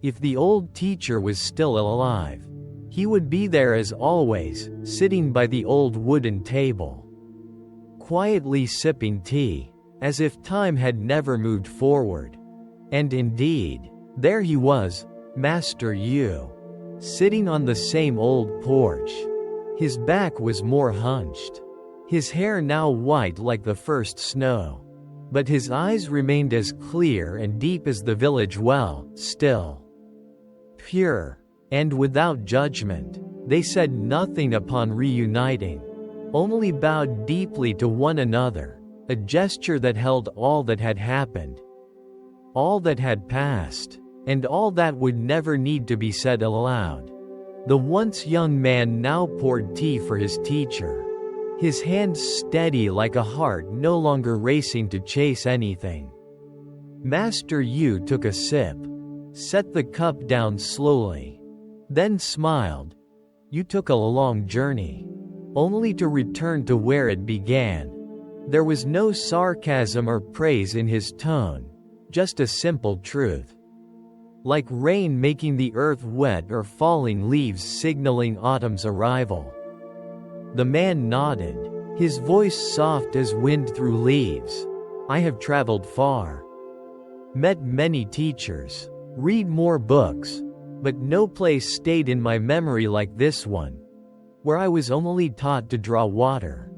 If the old teacher was still alive, he would be there as always, sitting by the old wooden table, quietly sipping tea, as if time had never moved forward. And indeed, there he was, Master Yu, sitting on the same old porch. His back was more hunched, his hair now white like the first snow, but his eyes remained as clear and deep as the village well, still, pure, and without judgment. They said nothing upon reuniting, only bowed deeply to one another, a gesture that held all that had happened, all that had passed, and all that would never need to be said aloud. The once young man now poured tea for his teacher, his hands steady like a heart no longer racing to chase anything. Master Yu took a sip, set the cup down slowly, then smiled. You took a long journey, only to return to where it began. There was no sarcasm or praise in his tone, just a simple truth. Like rain making the earth wet or falling leaves signaling autumn's arrival. The man nodded, his voice soft as wind through leaves. I have traveled far, met many teachers, read more books, but no place stayed in my memory like this one, where I was only taught to draw water,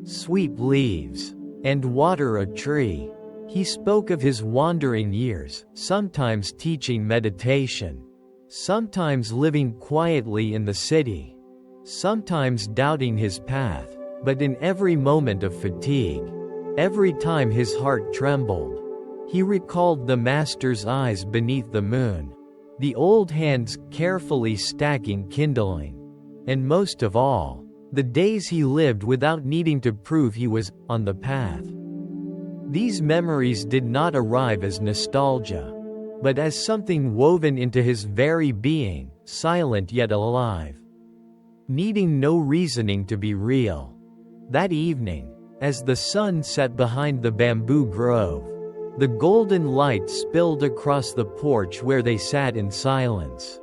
sweep leaves, and water a tree. He spoke of his wandering years, sometimes teaching meditation, sometimes living quietly in the city, sometimes doubting his path, but in every moment of fatigue, every time his heart trembled, he recalled the master's eyes beneath the moon, the old hands carefully stacking kindling, and most of all, the days he lived without needing to prove he was on the path. These memories did not arrive as nostalgia, but as something woven into his very being, silent yet alive, needing no reasoning to be real. That evening, as the sun set behind the bamboo grove, the golden light spilled across the porch where they sat in silence.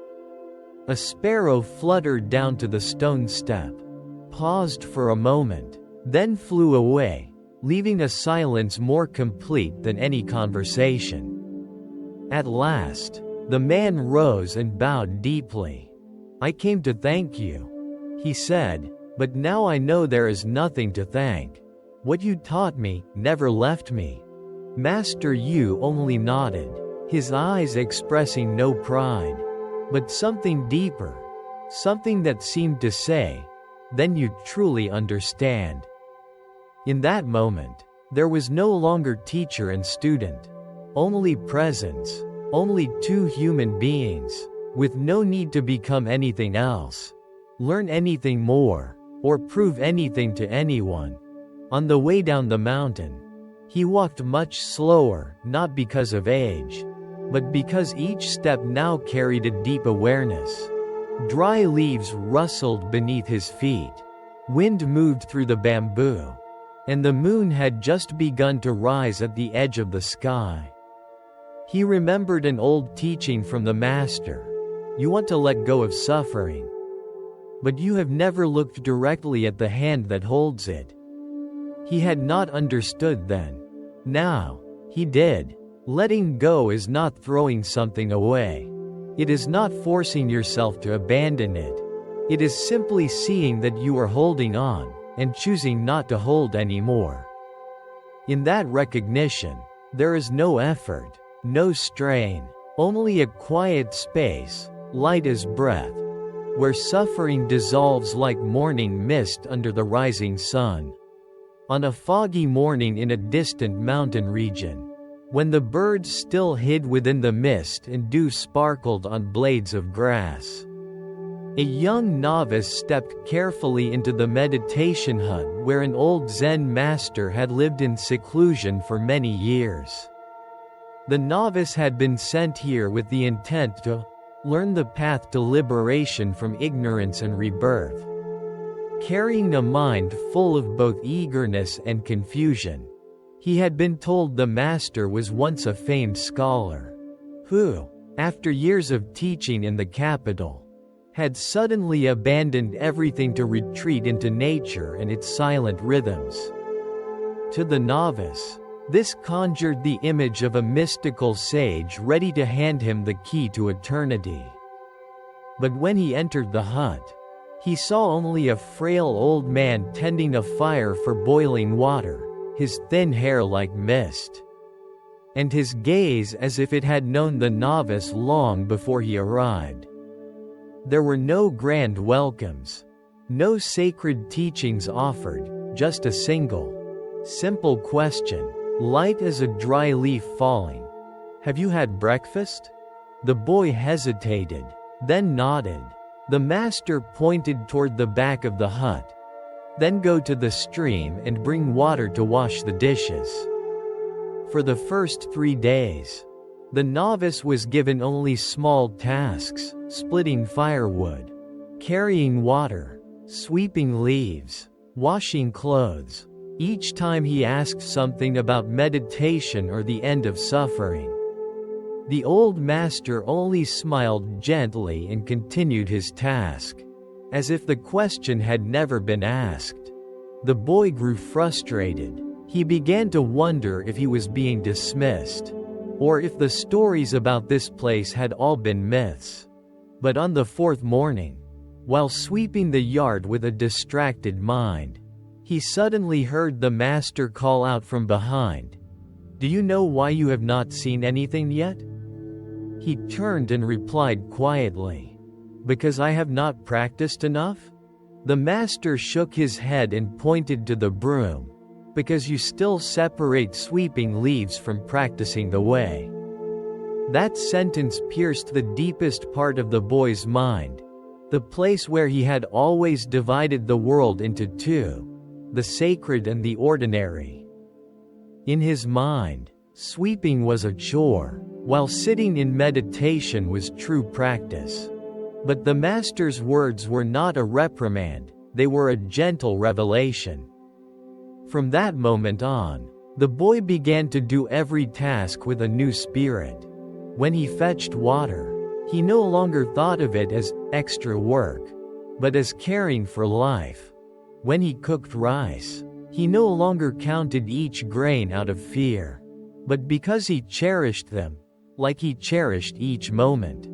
A sparrow fluttered down to the stone step, paused for a moment, then flew away, leaving a silence more complete than any conversation. At last, the man rose and bowed deeply. I came to thank you, he said, but now I know there is nothing to thank. What you taught me never left me. Master Yu only nodded, his eyes expressing no pride, but something deeper, something that seemed to say, then you truly understand. In that moment, there was no longer teacher and student, only presence, only two human beings, with no need to become anything else, learn anything more, or prove anything to anyone. On the way down the mountain, he walked much slower, not because of age, but because each step now carried a deep awareness. Dry leaves rustled beneath his feet, wind moved through the bamboo, and the moon had just begun to rise at the edge of the sky. He remembered an old teaching from the master. You want to let go of suffering, but you have never looked directly at the hand that holds it. He had not understood then. Now, he did. Letting go is not throwing something away. It is not forcing yourself to abandon it. It is simply seeing that you are holding on, and choosing not to hold anymore. In that recognition, there is no effort, no strain, only a quiet space, light as breath, where suffering dissolves like morning mist under the rising sun. On a foggy morning in a distant mountain region, when the birds still hid within the mist and dew sparkled on blades of grass, A young novice stepped carefully into the meditation hut where an old Zen master had lived in seclusion for many years. The novice had been sent here with the intent to learn the path to liberation from ignorance and rebirth. Carrying a mind full of both eagerness and confusion, he had been told the master was once a famed scholar, who, after years of teaching in the capital, had suddenly abandoned everything to retreat into nature and its silent rhythms. To the novice, this conjured the image of a mystical sage ready to hand him the key to eternity. But when he entered the hut, he saw only a frail old man tending a fire for boiling water, his thin hair like mist, and his gaze as if it had known the novice long before he arrived. There were no grand welcomes, no sacred teachings offered, just a single, simple question, light as a dry leaf falling. "Have you had breakfast?" The boy hesitated, then nodded. The master pointed toward the back of the hut. "Then go to the stream and bring water to wash the dishes." For the first 3 days, the novice was given only small tasks, splitting firewood, carrying water, sweeping leaves, washing clothes. Each time he asked something about meditation or the end of suffering. The old master only smiled gently and continued his task, as if the question had never been asked. The boy grew frustrated. He began to wonder if he was being dismissed, or if the stories about this place had all been myths. But on the 4th morning, while sweeping the yard with a distracted mind, he suddenly heard the master call out from behind, "Do you know why you have not seen anything yet?" He turned and replied quietly, "Because I have not practiced enough?" The master shook his head and pointed to the broom, "Because you still separate sweeping leaves from practicing the way." That sentence pierced the deepest part of the boy's mind, the place where he had always divided the world into two, the sacred and the ordinary. In his mind, sweeping was a chore, while sitting in meditation was true practice. But the master's words were not a reprimand, they were a gentle revelation. From that moment on, the boy began to do every task with a new spirit. When he fetched water, he no longer thought of it as extra work, but as caring for life. When he cooked rice, he no longer counted each grain out of fear, but because he cherished them, like he cherished each moment.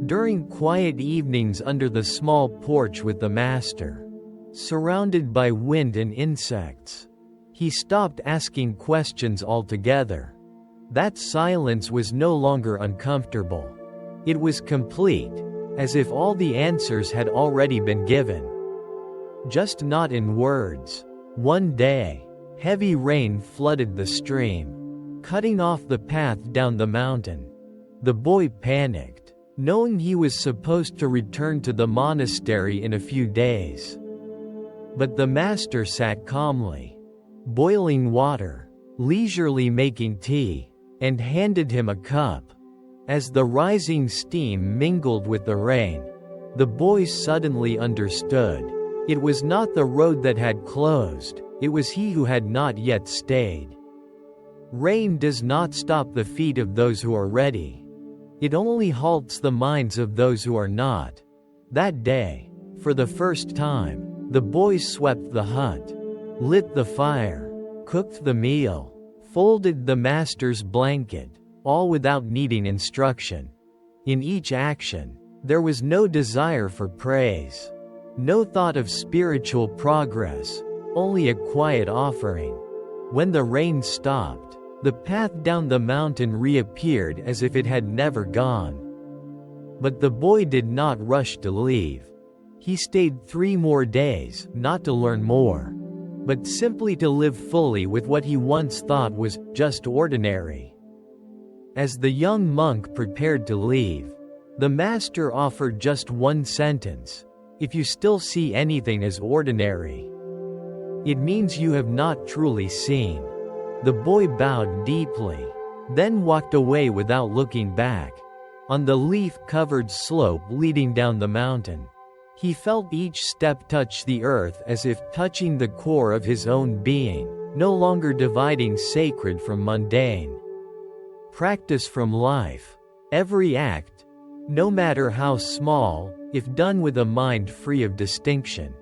During quiet evenings under the small porch with the master, surrounded by wind and insects, he stopped asking questions altogether. That silence was no longer uncomfortable. It was complete, as if all the answers had already been given. Just not in words. One day, heavy rain flooded the stream, cutting off the path down the mountain. The boy panicked, knowing he was supposed to return to the monastery in a few days. But the master sat calmly, boiling water, leisurely making tea, and handed him a cup. As the rising steam mingled with the rain, the boy suddenly understood. It was not the road that had closed, it was he who had not yet stayed. Rain does not stop the feet of those who are ready. It only halts the minds of those who are not. That day, for the first time, the boy swept the hut, lit the fire, cooked the meal, folded the master's blanket, all without needing instruction. In each action, there was no desire for praise, no thought of spiritual progress, only a quiet offering. When the rain stopped, the path down the mountain reappeared as if it had never gone. But the boy did not rush to leave. He stayed 3 more days, not to learn more, but simply to live fully with what he once thought was just ordinary. As the young monk prepared to leave, The master offered just one sentence. If you still see anything as ordinary, it means you have not truly seen. The boy bowed deeply, then walked away without looking back. On the leaf-covered slope leading down the mountain, he felt each step touch the earth as if touching the core of his own being, no longer dividing sacred from mundane. Practice from life. Every act, no matter how small, if done with a mind free of distinction,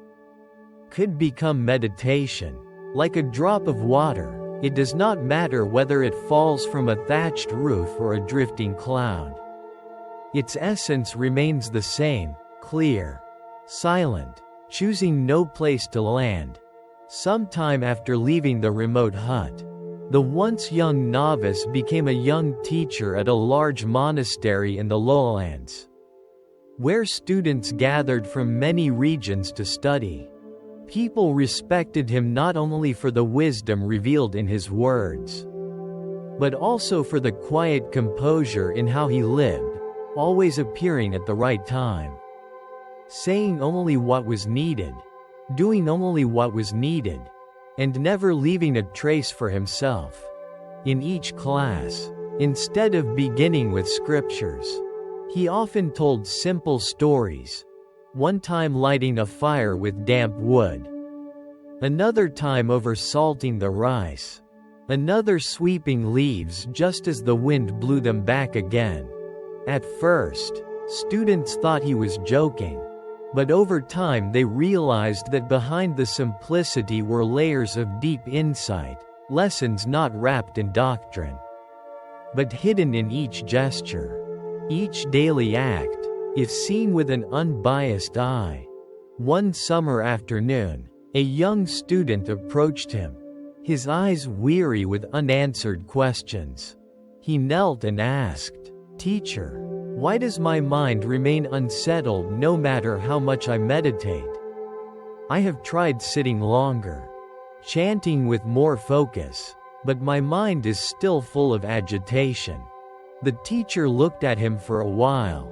could become meditation. Like a drop of water, it does not matter whether it falls from a thatched roof or a drifting cloud. Its essence remains the same, clear, silent, choosing no place to land. Sometime after leaving the remote hut, the once young novice became a young teacher at a large monastery in the lowlands, where students gathered from many regions to study. People respected him not only for the wisdom revealed in his words, but also for the quiet composure in how he lived, always appearing at the right time, saying only what was needed, doing only what was needed, and never leaving a trace for himself. In each class, instead of beginning with scriptures, he often told simple stories, one time lighting a fire with damp wood, another time over salting the rice, another sweeping leaves just as the wind blew them back again. At first, students thought he was joking, but over time they realized that behind the simplicity were layers of deep insight, lessons not wrapped in doctrine, but hidden in each gesture, each daily act, if seen with an unbiased eye. One summer afternoon, a young student approached him, his eyes weary with unanswered questions. He knelt and asked, "Teacher, why does my mind remain unsettled no matter how much I meditate? I have tried sitting longer, chanting with more focus, but my mind is still full of agitation." The teacher looked at him for a while,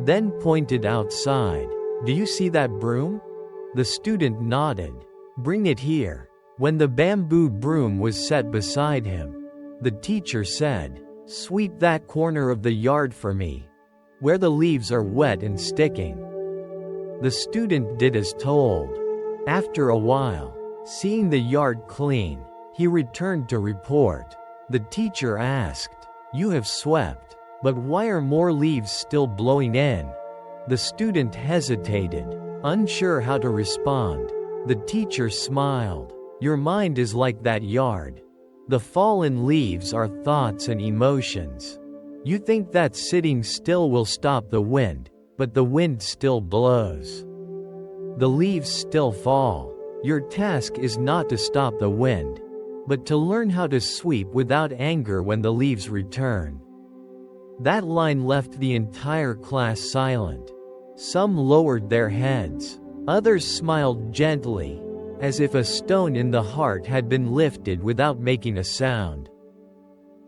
then pointed outside. "Do you see that broom?" The student nodded. "Bring it here." When the bamboo broom was set beside him, the teacher said, "Sweep that corner of the yard for me, where the leaves are wet and sticking." The student did as told. After a while, seeing the yard clean, he returned to report. The teacher asked, "You have swept, but why are more leaves still blowing in?" The student hesitated, unsure how to respond. The teacher smiled. "Your mind is like that yard. The fallen leaves are thoughts and emotions. You think that sitting still will stop the wind, but the wind still blows. The leaves still fall. Your task is not to stop the wind, but to learn how to sweep without anger when the leaves return." That line left the entire class silent. Some lowered their heads, others smiled gently, as if a stone in the heart had been lifted without making a sound.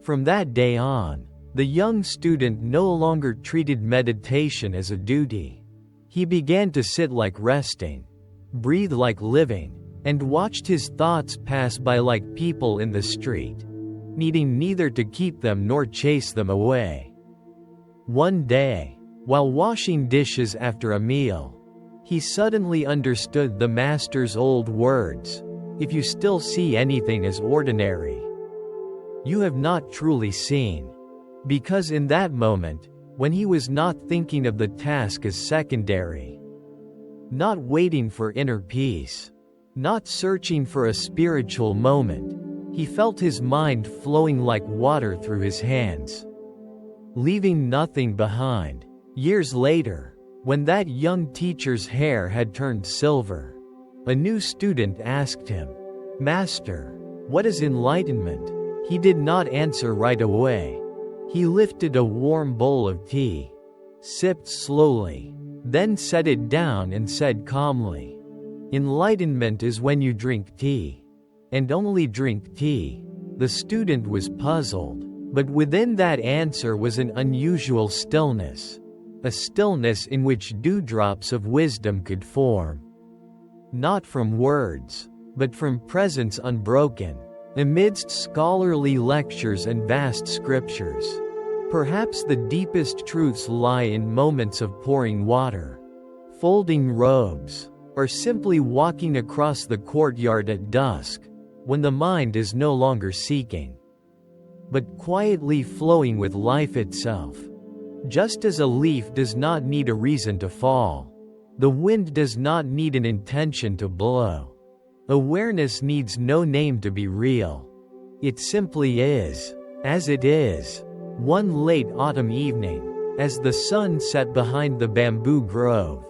From that day on, the young student no longer treated meditation as a duty. He began to sit like resting, breathe like living, and watched his thoughts pass by like people in the street, needing neither to keep them nor chase them away. One day, while washing dishes after a meal, he suddenly understood the master's old words, "If you still see anything as ordinary, you have not truly seen." Because in that moment, when he was not thinking of the task as secondary, not waiting for inner peace, not searching for a spiritual moment, he felt his mind flowing like water through his hands, leaving nothing behind. Years later, when that young teacher's hair had turned silver, a new student asked him, "Master, what is enlightenment?" He did not answer right away. He lifted a warm bowl of tea, sipped slowly, then set it down and said calmly, "Enlightenment is when you drink tea, and only drink tea." The student was puzzled, but within that answer was an unusual stillness, a stillness in which dewdrops of wisdom could form. Not from words, but from presence unbroken, amidst scholarly lectures and vast scriptures. Perhaps the deepest truths lie in moments of pouring water, folding robes, or simply walking across the courtyard at dusk, when the mind is no longer seeking, but quietly flowing with life itself. Just as a leaf does not need a reason to fall, the wind does not need an intention to blow. Awareness needs no name to be real. It simply is, as it is. One late autumn evening, as the sun set behind the bamboo grove,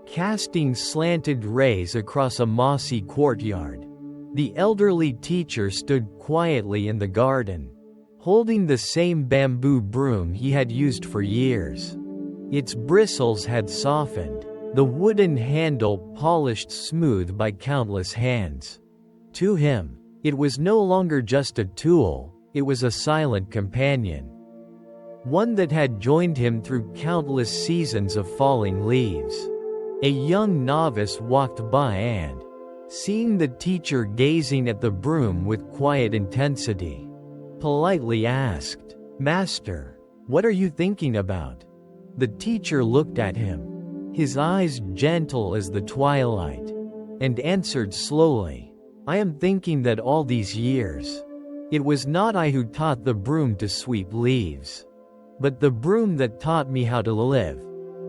casting slanted rays across a mossy courtyard, the elderly teacher stood quietly in the garden, holding the same bamboo broom he had used for years. Its bristles had softened, the wooden handle polished smooth by countless hands. To him, it was no longer just a tool, it was a silent companion. One that had joined him through countless seasons of falling leaves. A young novice walked by and, seeing the teacher gazing at the broom with quiet intensity, politely asked, "Master, what are you thinking about?" The teacher looked at him, his eyes gentle as the twilight, and answered slowly, "I am thinking that all these years, it was not I who taught the broom to sweep leaves, but the broom that taught me how to live."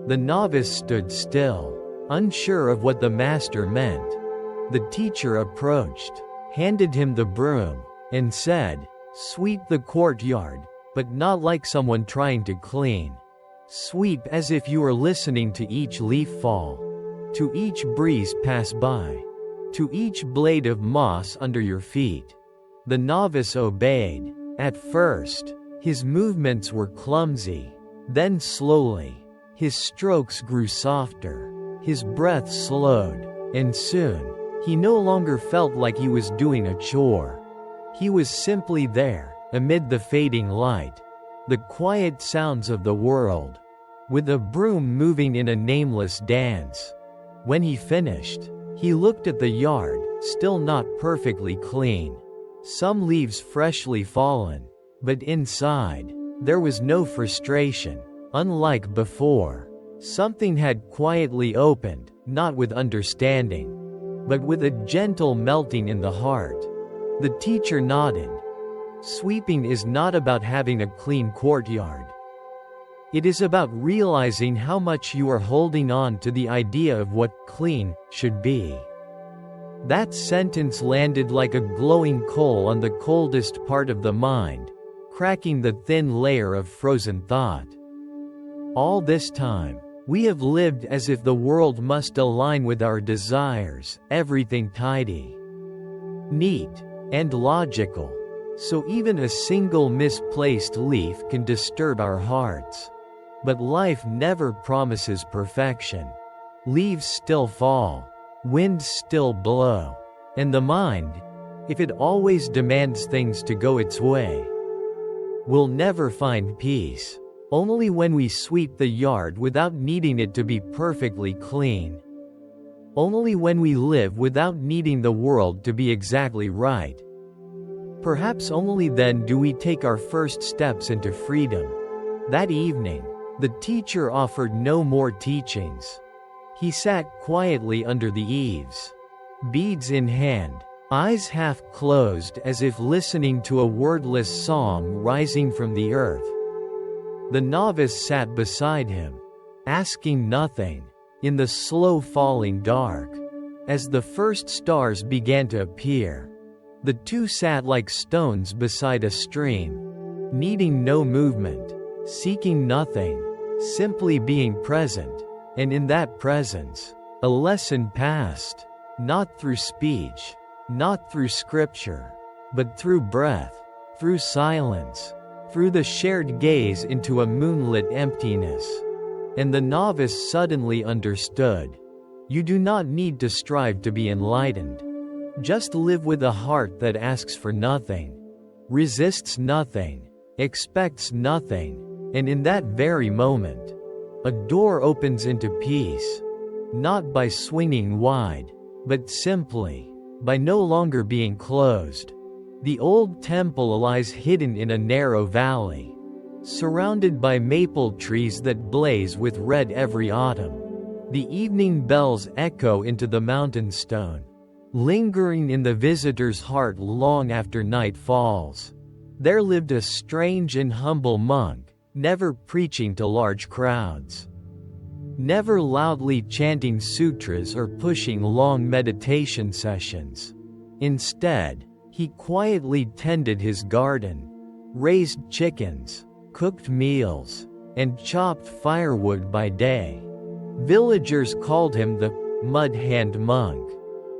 The novice stood still, unsure of what the master meant. The teacher approached, handed him the broom, and said, "Sweep the courtyard, but not like someone trying to clean. Sweep as if you are listening to each leaf fall, to each breeze pass by, to each blade of moss under your feet." The novice obeyed. At first, his movements were clumsy. Then slowly, his strokes grew softer, his breath slowed, and soon, he no longer felt like he was doing a chore. He was simply there, amid the fading light, the quiet sounds of the world, with a broom moving in a nameless dance. When he finished, he looked at the yard, still not perfectly clean. Some leaves freshly fallen, but inside, there was no frustration. Unlike before, something had quietly opened, not with understanding, but with a gentle melting in the heart. The teacher nodded. Sweeping is not about having a clean courtyard. It is about realizing how much you are holding on to the idea of what clean should be. That sentence landed like a glowing coal on the coldest part of the mind, cracking the thin layer of frozen thought. All this time, we have lived as if the world must align with our desires, everything tidy, neat, and logical. So even a single misplaced leaf can disturb our hearts. But life never promises perfection. Leaves still fall, winds still blow, and the mind, if it always demands things to go its way, will never find peace. Only when we sweep the yard without needing it to be perfectly clean. Only when we live without needing the world to be exactly right. Perhaps only then do we take our first steps into freedom. That evening, the teacher offered no more teachings. He sat quietly under the eaves, beads in hand, eyes half closed as if listening to a wordless song rising from the earth. The novice sat beside him, asking nothing, in the slow falling dark. As the first stars began to appear, the two sat like stones beside a stream, needing no movement, seeking nothing, simply being present. And in that presence, a lesson passed, not through speech, not through scripture, but through breath, through silence, through the shared gaze into a moonlit emptiness. And the novice suddenly understood. You do not need to strive to be enlightened. Just live with a heart that asks for nothing, resists nothing, expects nothing, and in that very moment, A door opens into peace, not by swinging wide, but simply by no longer being closed. The old temple lies hidden in a narrow valley, surrounded by maple trees that blaze with red every autumn. The evening bells echo into the mountain stone, lingering in the visitor's heart long after night falls. There lived a strange and humble monk, never preaching to large crowds, never loudly chanting sutras or pushing long meditation sessions. Instead, he quietly tended his garden, raised chickens, cooked meals, and chopped firewood by day. Villagers called him the mud hand monk,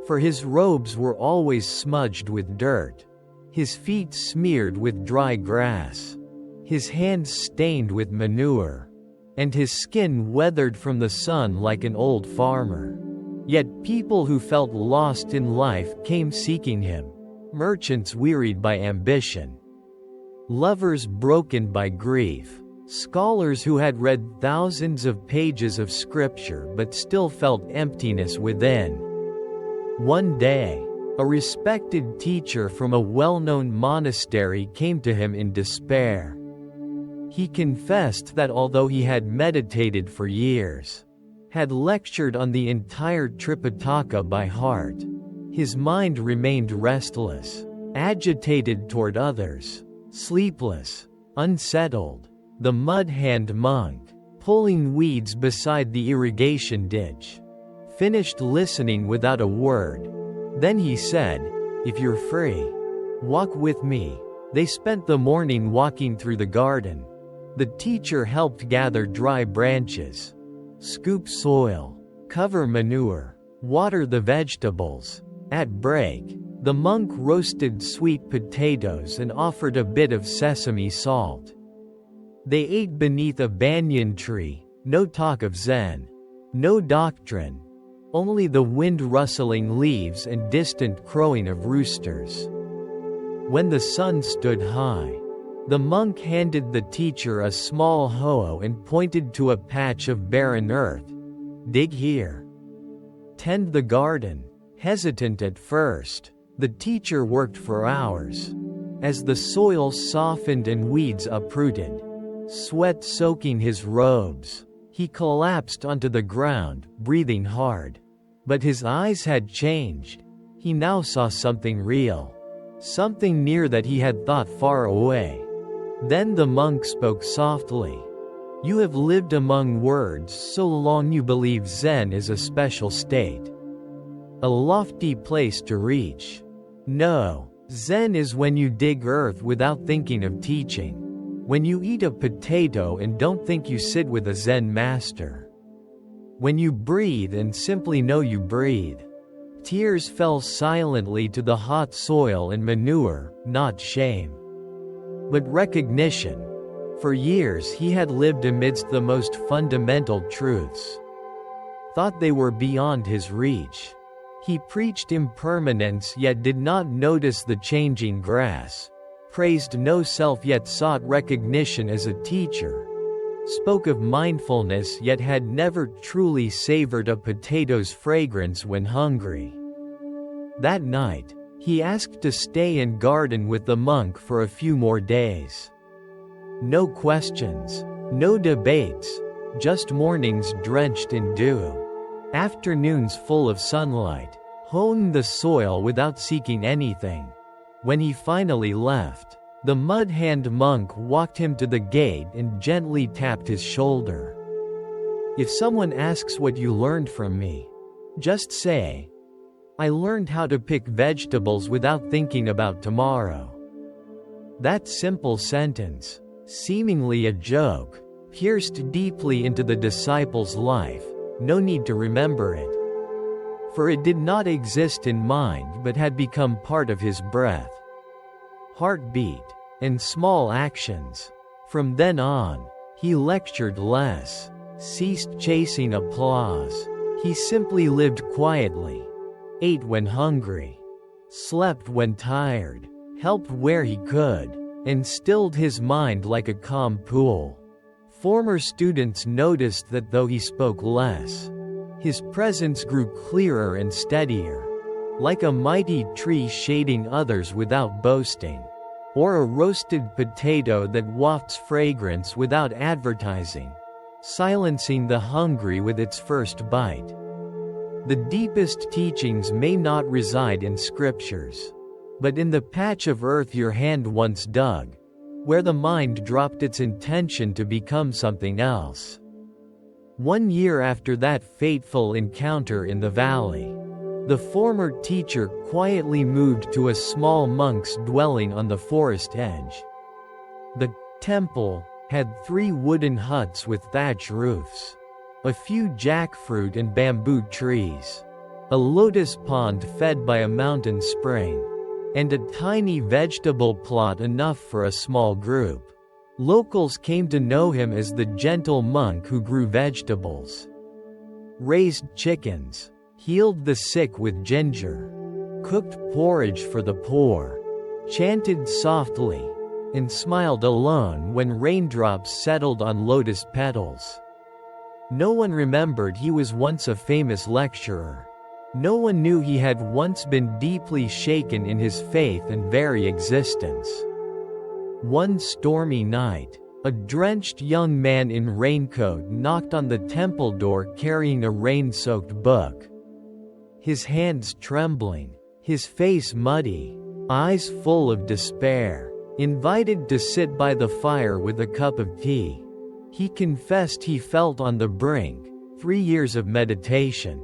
for his robes were always smudged with dirt, his feet smeared with dry grass, his hands stained with manure, and his skin weathered from the sun like an old farmer. Yet people who felt lost in life came seeking him, merchants wearied by ambition, lovers broken by grief, scholars who had read thousands of pages of scripture but still felt emptiness within. One day, a respected teacher from a well-known monastery came to him in despair. He confessed that although he had meditated for years, had lectured on the entire Tripitaka by heart, his mind remained restless, agitated toward others, sleepless, unsettled. The mud hand monk, pulling weeds beside the irrigation ditch, finished listening without a word. Then he said, "If you're free, walk with me." They spent the morning walking through the garden. The teacher helped gather dry branches, scoop soil, cover manure, water the vegetables. At break, the monk roasted sweet potatoes and offered a bit of sesame salt. They ate beneath a banyan tree, no talk of Zen, no doctrine, only the wind rustling leaves and distant crowing of roosters. When the sun stood high, the monk handed the teacher a small hoe and pointed to a patch of barren earth. "Dig here. Tend the garden." Hesitant at first, the teacher worked for hours. As the soil softened and weeds uprooted, sweat soaking his robes, he collapsed onto the ground, breathing hard. But his eyes had changed. He now saw something real, something near that he had thought far away. Then the monk spoke softly. "You have lived among words so long you believe Zen is a special state, a lofty place to reach. No, Zen is when you dig earth without thinking of teaching. When you eat a potato and don't think you sit with a Zen master. When you breathe and simply know you breathe." Tears fell silently to the hot soil and manure, not shame, but recognition. For years he had lived amidst the most fundamental truths, thought they were beyond his reach. He preached impermanence yet did not notice the changing grass, praised no self yet sought recognition as a teacher, spoke of mindfulness yet had never truly savored a potato's fragrance when hungry. That night, he asked to stay and garden with the monk for a few more days. No questions, no debates, just mornings drenched in dew, afternoons full of sunlight, hoeing the soil without seeking anything. When he finally left, the mud hand monk walked him to the gate and gently tapped his shoulder. "If someone asks what you learned from me, just say, I learned how to pick vegetables without thinking about tomorrow." That simple sentence, seemingly a joke, pierced deeply into the disciple's life. No need to remember it, for it did not exist in mind but had become part of his breath, heartbeat, and small actions. From then on, he lectured less, ceased chasing applause. He simply lived quietly, ate when hungry, slept when tired, helped where he could, and stilled his mind like a calm pool, former students noticed that though he spoke less, his presence grew clearer and steadier, like a mighty tree shading others without boasting, or a roasted potato that wafts fragrance without advertising, silencing the hungry with its first bite. The deepest teachings may not reside in scriptures, but in the patch of earth your hand once dug, where the mind dropped its intention to become something else. 1 year after that fateful encounter in the valley, the former teacher quietly moved to a small monk's dwelling on the forest edge. The temple had 3 wooden huts with thatch roofs, a few jackfruit and bamboo trees, a lotus pond fed by a mountain spring, and a tiny vegetable plot enough for a small group. Locals came to know him as the gentle monk who grew vegetables, raised chickens, healed the sick with ginger, cooked porridge for the poor, chanted softly, and smiled alone when raindrops settled on lotus petals. No one remembered he was once a famous lecturer. No one knew he had once been deeply shaken in his faith and very existence. One stormy night, a drenched young man in raincoat knocked on the temple door carrying a rain-soaked book. His hands trembling, his face muddy, eyes full of despair, invited to sit by the fire with a cup of tea. He confessed he felt on the brink, 3 years of meditation,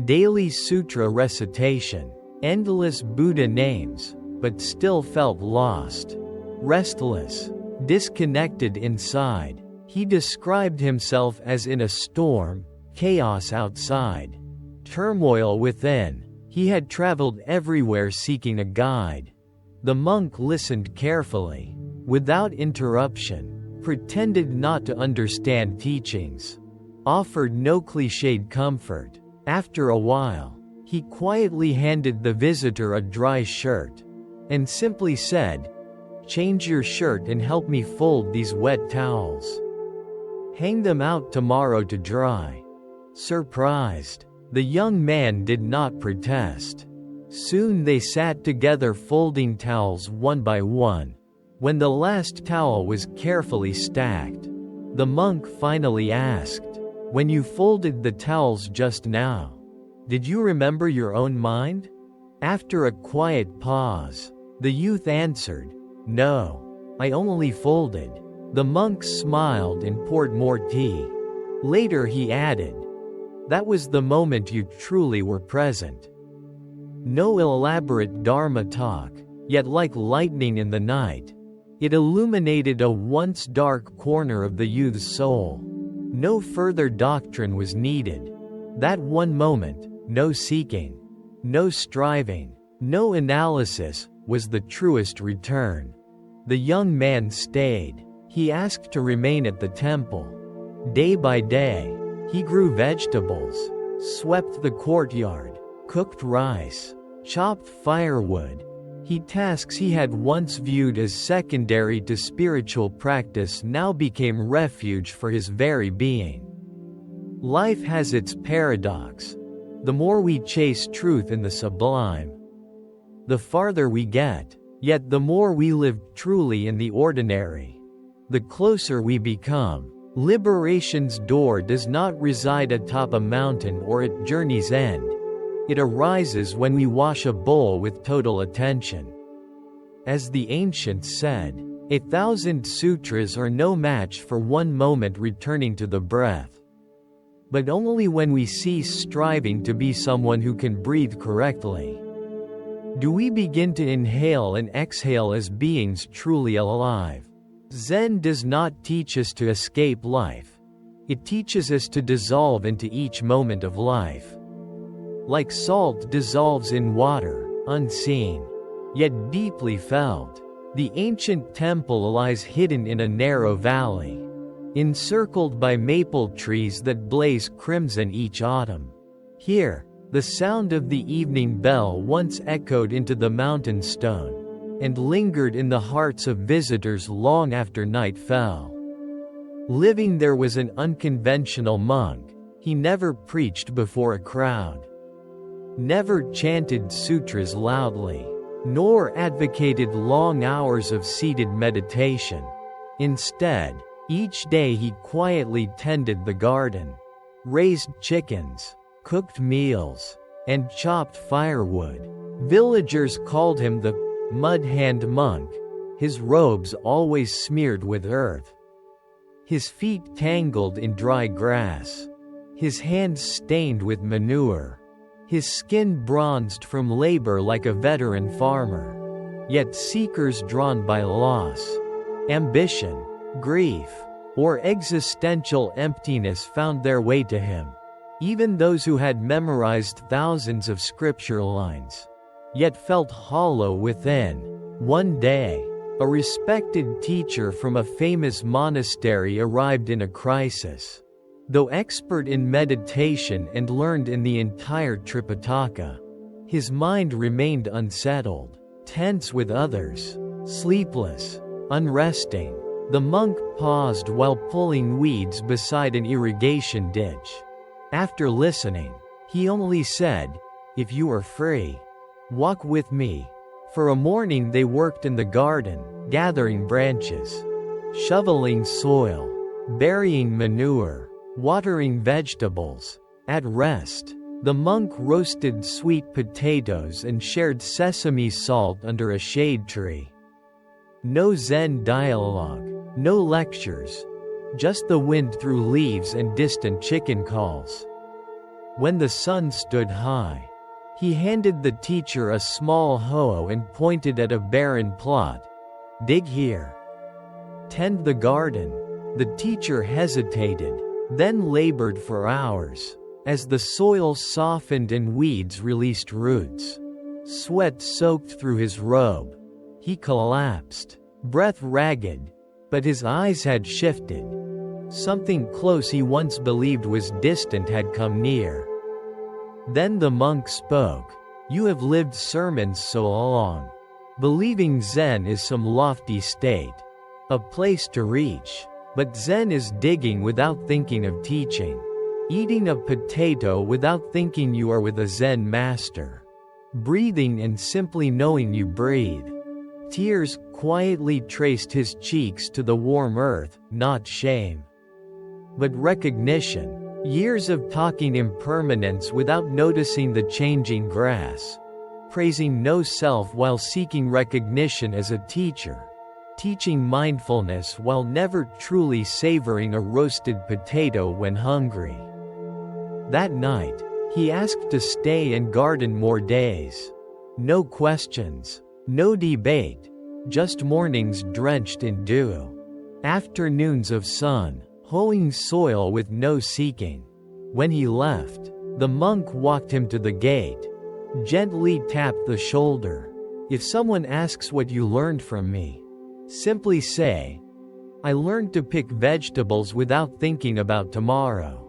daily sutra recitation, endless Buddha names, but still felt lost, restless, disconnected inside. He described himself as in a storm, chaos outside, turmoil within. He had traveled everywhere seeking a guide. The monk listened carefully, without interruption, pretended not to understand teachings, offered no cliched comfort. After a while, he quietly handed the visitor a dry shirt, and simply said, "Change your shirt and help me fold these wet towels. Hang them out tomorrow to dry." Surprised, the young man did not protest. Soon they sat together folding towels one by one. When the last towel was carefully stacked, the monk finally asked, "When you folded the towels just now, did you remember your own mind?" After a quiet pause, the youth answered, "No, I only folded." The monk smiled and poured more tea. Later he added, "That was the moment you truly were present." No elaborate Dharma talk, yet like lightning in the night, it illuminated a once dark corner of the youth's soul. No further doctrine was needed. That one moment, no seeking, no striving, no analysis, was the truest return. The young man stayed. He asked to remain at the temple. Day by day, he grew vegetables, swept the courtyard, cooked rice, chopped firewood. Tasks he had once viewed as secondary to spiritual practice now became refuge for his very being. Life has its paradox. The more we chase truth in the sublime, the farther we get, yet the more we live truly in the ordinary, the closer we become. Liberation's door does not reside atop a mountain or at journey's end. It arises when we wash a bowl with total attention. As the ancients said, 1,000 sutras are no match for one moment returning to the breath. But only when we cease striving to be someone who can breathe correctly do we begin to inhale and exhale as beings truly alive. Zen does not teach us to escape life. It teaches us to dissolve into each moment of life. Like salt dissolves in water, unseen, yet deeply felt. The ancient temple lies hidden in a narrow valley, encircled by maple trees that blaze crimson each autumn. Here, the sound of the evening bell once echoed into the mountain stone, and lingered in the hearts of visitors long after night fell. Living there was an unconventional monk. He never preached before a crowd, never chanted sutras loudly, nor advocated long hours of seated meditation. Instead, each day he quietly tended the garden, raised chickens, cooked meals, and chopped firewood. Villagers called him the mud-hand monk, his robes always smeared with earth, his feet tangled in dry grass, his hands stained with manure, his skin bronzed from labor like a veteran farmer. Yet seekers drawn by loss, ambition, grief, or existential emptiness found their way to him. Even those who had memorized thousands of scripture lines, yet felt hollow within. One day, a respected teacher from a famous monastery arrived in a crisis. Though expert in meditation and learned in the entire Tripitaka, his mind remained unsettled, tense with others, sleepless, unresting. The monk paused while pulling weeds beside an irrigation ditch. After listening, he only said, "If you are free, walk with me." For a morning they worked in the garden, gathering branches, shoveling soil, burying manure, watering vegetables. At rest, the monk roasted sweet potatoes and shared sesame salt under a shade tree. No Zen dialogue, no lectures, just the wind through leaves and distant chicken calls. When the sun stood high, he handed the teacher a small hoe and pointed at a barren plot. "Dig here. Tend the garden." The teacher hesitated, then labored for hours. As the soil softened and weeds released roots, sweat soaked through his robe. He collapsed, breath ragged, but his eyes had shifted. Something close he once believed was distant had come near. Then the monk spoke. "You have lived sermons so long, believing Zen is some lofty state, a place to reach. But Zen is digging without thinking of teaching, eating a potato without thinking you are with a Zen master, breathing and simply knowing you breathe." Tears quietly traced his cheeks to the warm earth, not shame, but recognition. Years of talking impermanence without noticing the changing grass, praising no self while seeking recognition as a teacher, teaching mindfulness while never truly savoring a roasted potato when hungry. That night, he asked to stay and garden more days. No questions, no debate, just mornings drenched in dew, afternoons of sun, hoeing soil with no seeking. When he left, the monk walked him to the gate, gently tapped the shoulder. "If someone asks what you learned from me, simply say, 'I learned to pick vegetables without thinking about tomorrow.'"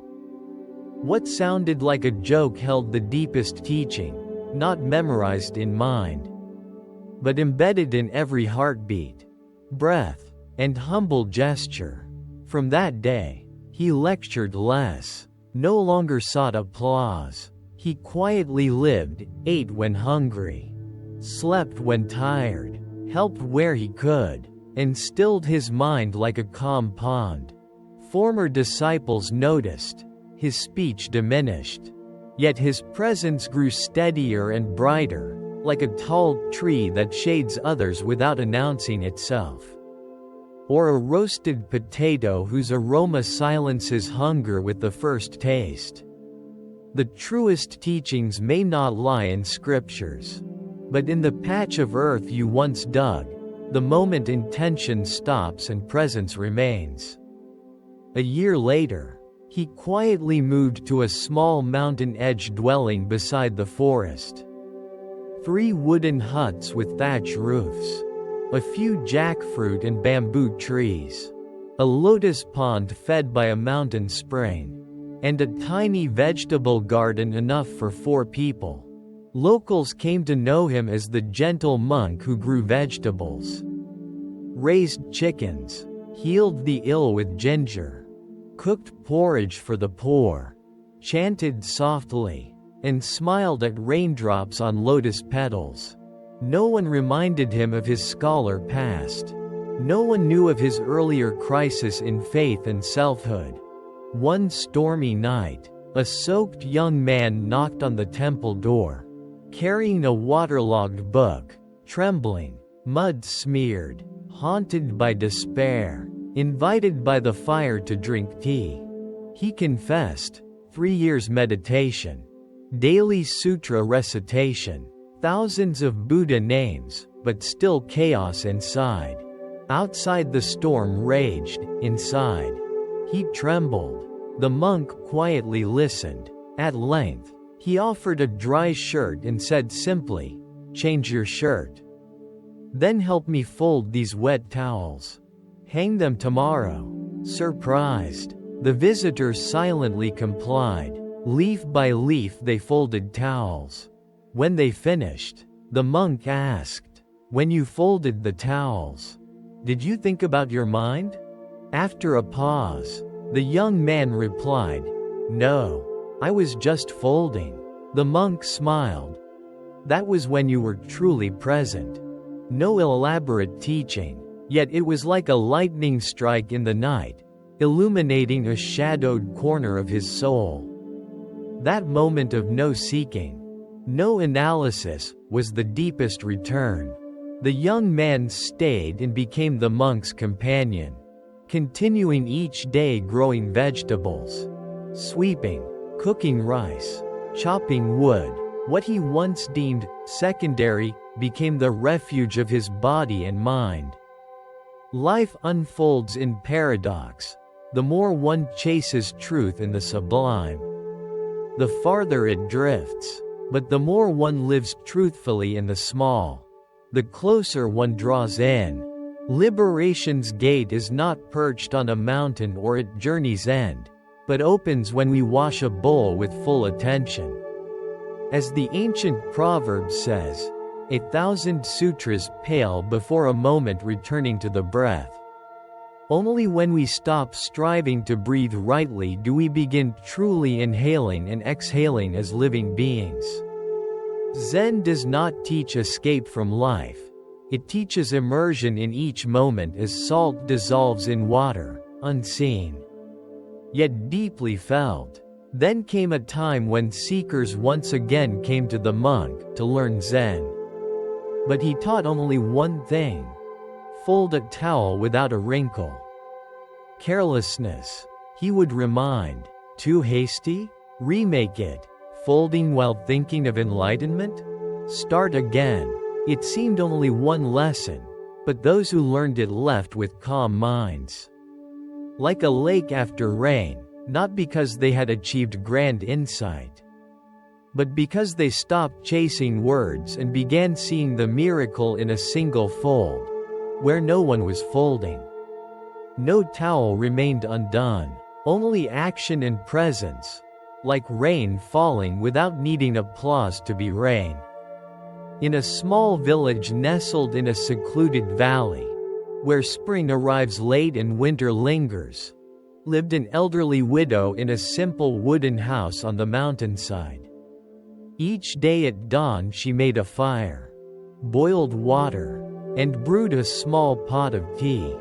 What sounded like a joke held the deepest teaching, not memorized in mind, but embedded in every heartbeat, breath, and humble gesture. From that day, he lectured less, no longer sought applause. He quietly lived, ate when hungry, slept when tired, helped where he could, and stilled his mind like a calm pond. Former disciples noticed, his speech diminished, yet his presence grew steadier and brighter, like a tall tree that shades others without announcing itself. Or a roasted potato whose aroma silences hunger with the first taste. The truest teachings may not lie in scriptures, but in the patch of earth you once dug, the moment intention stops and presence remains. A year later, he quietly moved to a small mountain-edge dwelling beside the forest. 3 wooden huts with thatch roofs, a few jackfruit and bamboo trees, a lotus pond fed by a mountain spring, and a tiny vegetable garden enough for 4 people. Locals came to know him as the gentle monk who grew vegetables, raised chickens, healed the ill with ginger, cooked porridge for the poor, chanted softly, and smiled at raindrops on lotus petals. No one reminded him of his scholar past. No one knew of his earlier crisis in faith and selfhood. One stormy night, a soaked young man knocked on the temple door, carrying a waterlogged book, trembling, mud-smeared, haunted by despair, invited by the fire to drink tea. He confessed, 3 years meditation, daily sutra recitation, thousands of Buddha names, but still chaos inside. Outside the storm raged, inside he trembled. The monk quietly listened. At length, he offered a dry shirt and said simply, "Change your shirt. Then help me fold these wet towels. Hang them tomorrow." Surprised, the visitor silently complied. Leaf by leaf they folded towels. When they finished, the monk asked, "When you folded the towels, did you think about your mind?" After a pause, the young man replied, "No, I was just folding." The monk smiled. That was when you were truly present. No elaborate teaching, yet it was like a lightning strike in the night, illuminating a shadowed corner of his soul. That moment of no seeking, no analysis, was the deepest return. The young man stayed and became the monk's companion, continuing each day growing vegetables, sweeping, cooking rice, chopping wood. What he once deemed secondary became the refuge of his body and mind. Life unfolds in paradox. The more one chases truth in the sublime, the farther it drifts. But the more one lives truthfully in the small, the closer one draws in. Liberation's gate is not perched on a mountain or at journey's end, but opens when we wash a bowl with full attention. As the ancient proverb says, 1,000 sutras pale before a moment returning to the breath. Only when we stop striving to breathe rightly do we begin truly inhaling and exhaling as living beings. Zen does not teach escape from life. It teaches immersion in each moment as salt dissolves in water, unseen, yet deeply felt. Then came a time when seekers once again came to the monk to learn Zen. But he taught only one thing: fold a towel without a wrinkle. Carelessness, he would remind. Too hasty? Remake it. Folding while thinking of enlightenment? Start again. It seemed only one lesson, but those who learned it left with calm minds. Like a lake after rain, not because they had achieved grand insight, but because they stopped chasing words and began seeing the miracle in a single fold, where no one was folding. No towel remained undone, only action and presence, like rain falling without needing applause to be rain. In a small village nestled in a secluded valley, where spring arrives late and winter lingers, lived an elderly widow in a simple wooden house on the mountainside. Each day at dawn she made a fire, boiled water, and brewed a small pot of tea.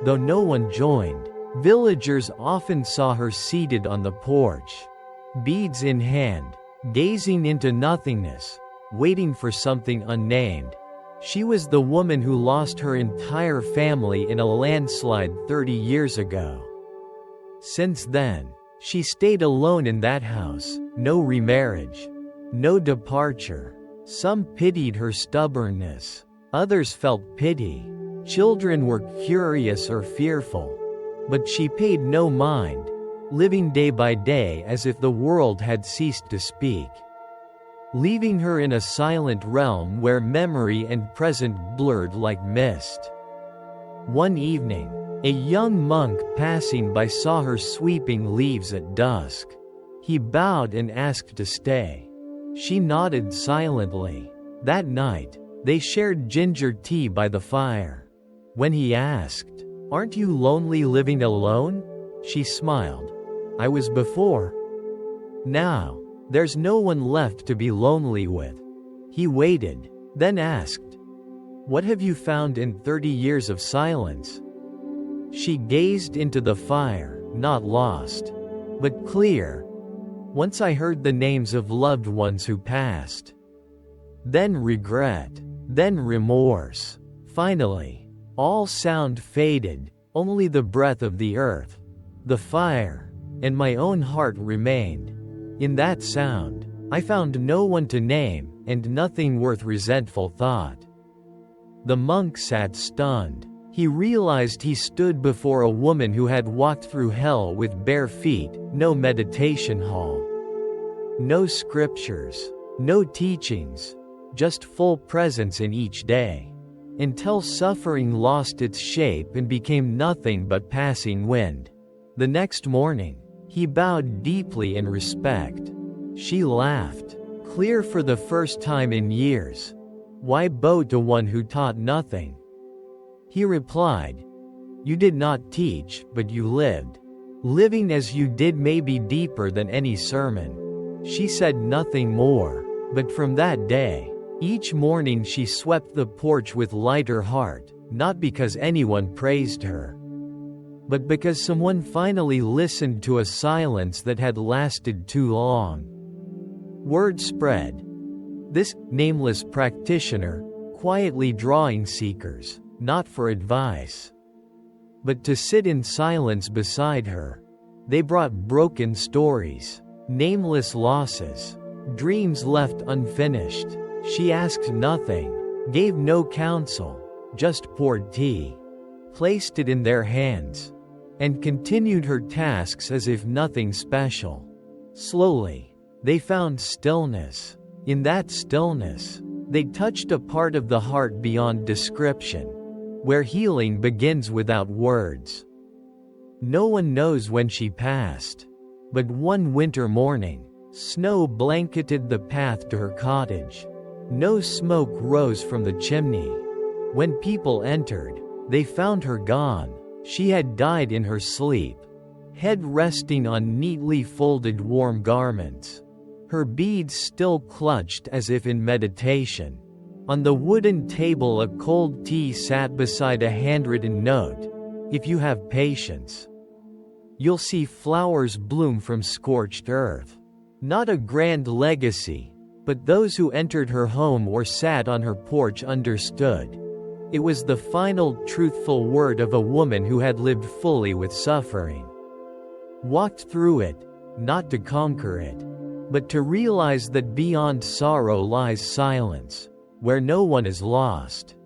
Though no one joined, villagers often saw her seated on the porch, beads in hand, gazing into nothingness, waiting for something unnamed. She was the woman who lost her entire family in a landslide 30 years ago. Since then, she stayed alone in that house, no remarriage, no departure. Some pitied her stubbornness, others felt pity. Children were curious or fearful, but she paid no mind, living day by day as if the world had ceased to speak, leaving her in a silent realm where memory and present blurred like mist. One evening, a young monk passing by saw her sweeping leaves at dusk. He bowed and asked to stay. She nodded silently. That night, they shared ginger tea by the fire. When he asked, "Aren't you lonely living alone?" She smiled. "I was before. Now, there's no one left to be lonely with." He waited, then asked, "What have you found in 30 years of silence?" She gazed into the fire, not lost, but clear. "Once I heard the names of loved ones who passed. Then regret. Then remorse. Finally, all sound faded, only the breath of the earth, the fire, and my own heart remained. In that sound, I found no one to name, and nothing worth resentful thought." The monk sat stunned. He realized he stood before a woman who had walked through hell with bare feet, no meditation hall, no scriptures, no teachings, just full presence in each day. Until suffering lost its shape and became nothing but passing wind. The next morning, he bowed deeply in respect. She laughed, clear for the first time in years. "Why bow to one who taught nothing?" He replied, "You did not teach, but you lived. Living as you did may be deeper than any sermon." She said nothing more, but from that day, each morning she swept the porch with lighter heart, not because anyone praised her, but because someone finally listened to a silence that had lasted too long. Word spread. This nameless practitioner, quietly drawing seekers, not for advice, but to sit in silence beside her. They brought broken stories, nameless losses, dreams left unfinished. She asked nothing, gave no counsel, just poured tea, placed it in their hands, and continued her tasks as if nothing special. Slowly, they found stillness. In that stillness, they touched a part of the heart beyond description, where healing begins without words. No one knows when she passed, but one winter morning, snow blanketed the path to her cottage. No smoke rose from the chimney. When people entered, they found her gone. She had died in her sleep, head resting on neatly folded warm garments, her beads still clutched as if in meditation. On the wooden table a cold tea sat beside a handwritten note. "If you have patience, you'll see flowers bloom from scorched earth." Not a grand legacy, but those who entered her home or sat on her porch understood. It was the final truthful word of a woman who had lived fully with suffering. Walked through it, not to conquer it, but to realize that beyond sorrow lies silence, where no one is lost,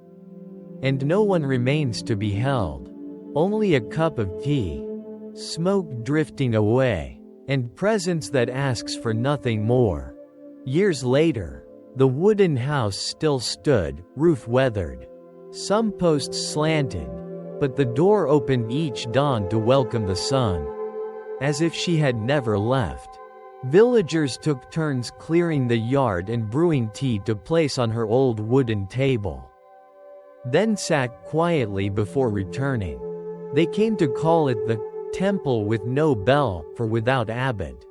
and no one remains to be held. Only a cup of tea, smoke drifting away, and presence that asks for nothing more. Years later, the wooden house still stood, roof weathered. Some posts slanted, but the door opened each dawn to welcome the sun. As if she had never left. Villagers took turns clearing the yard and brewing tea to place on her old wooden table. Then sat quietly before returning. They came to call it the temple with no bell, for without abbot,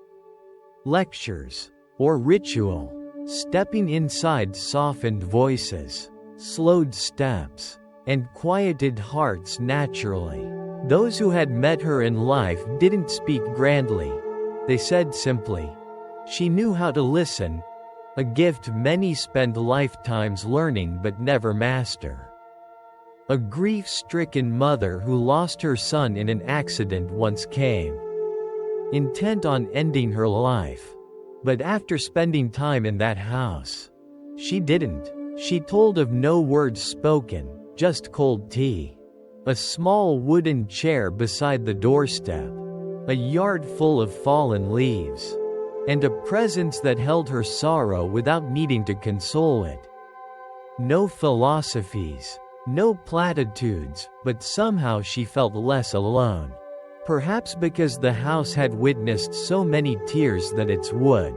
lectures, or ritual, stepping inside softened voices, slowed steps, and quieted hearts naturally. Those who had met her in life didn't speak grandly. They said simply. She knew how to listen, a gift many spend lifetimes learning but never master. A grief-stricken mother who lost her son in an accident once came, intent on ending her life. But after spending time in that house, she didn't. She told of no words spoken, just cold tea. A small wooden chair beside the doorstep, a yard full of fallen leaves, and a presence that held her sorrow without needing to console it. No philosophies, no platitudes, but somehow she felt less alone. Perhaps because the house had witnessed so many tears that its wood,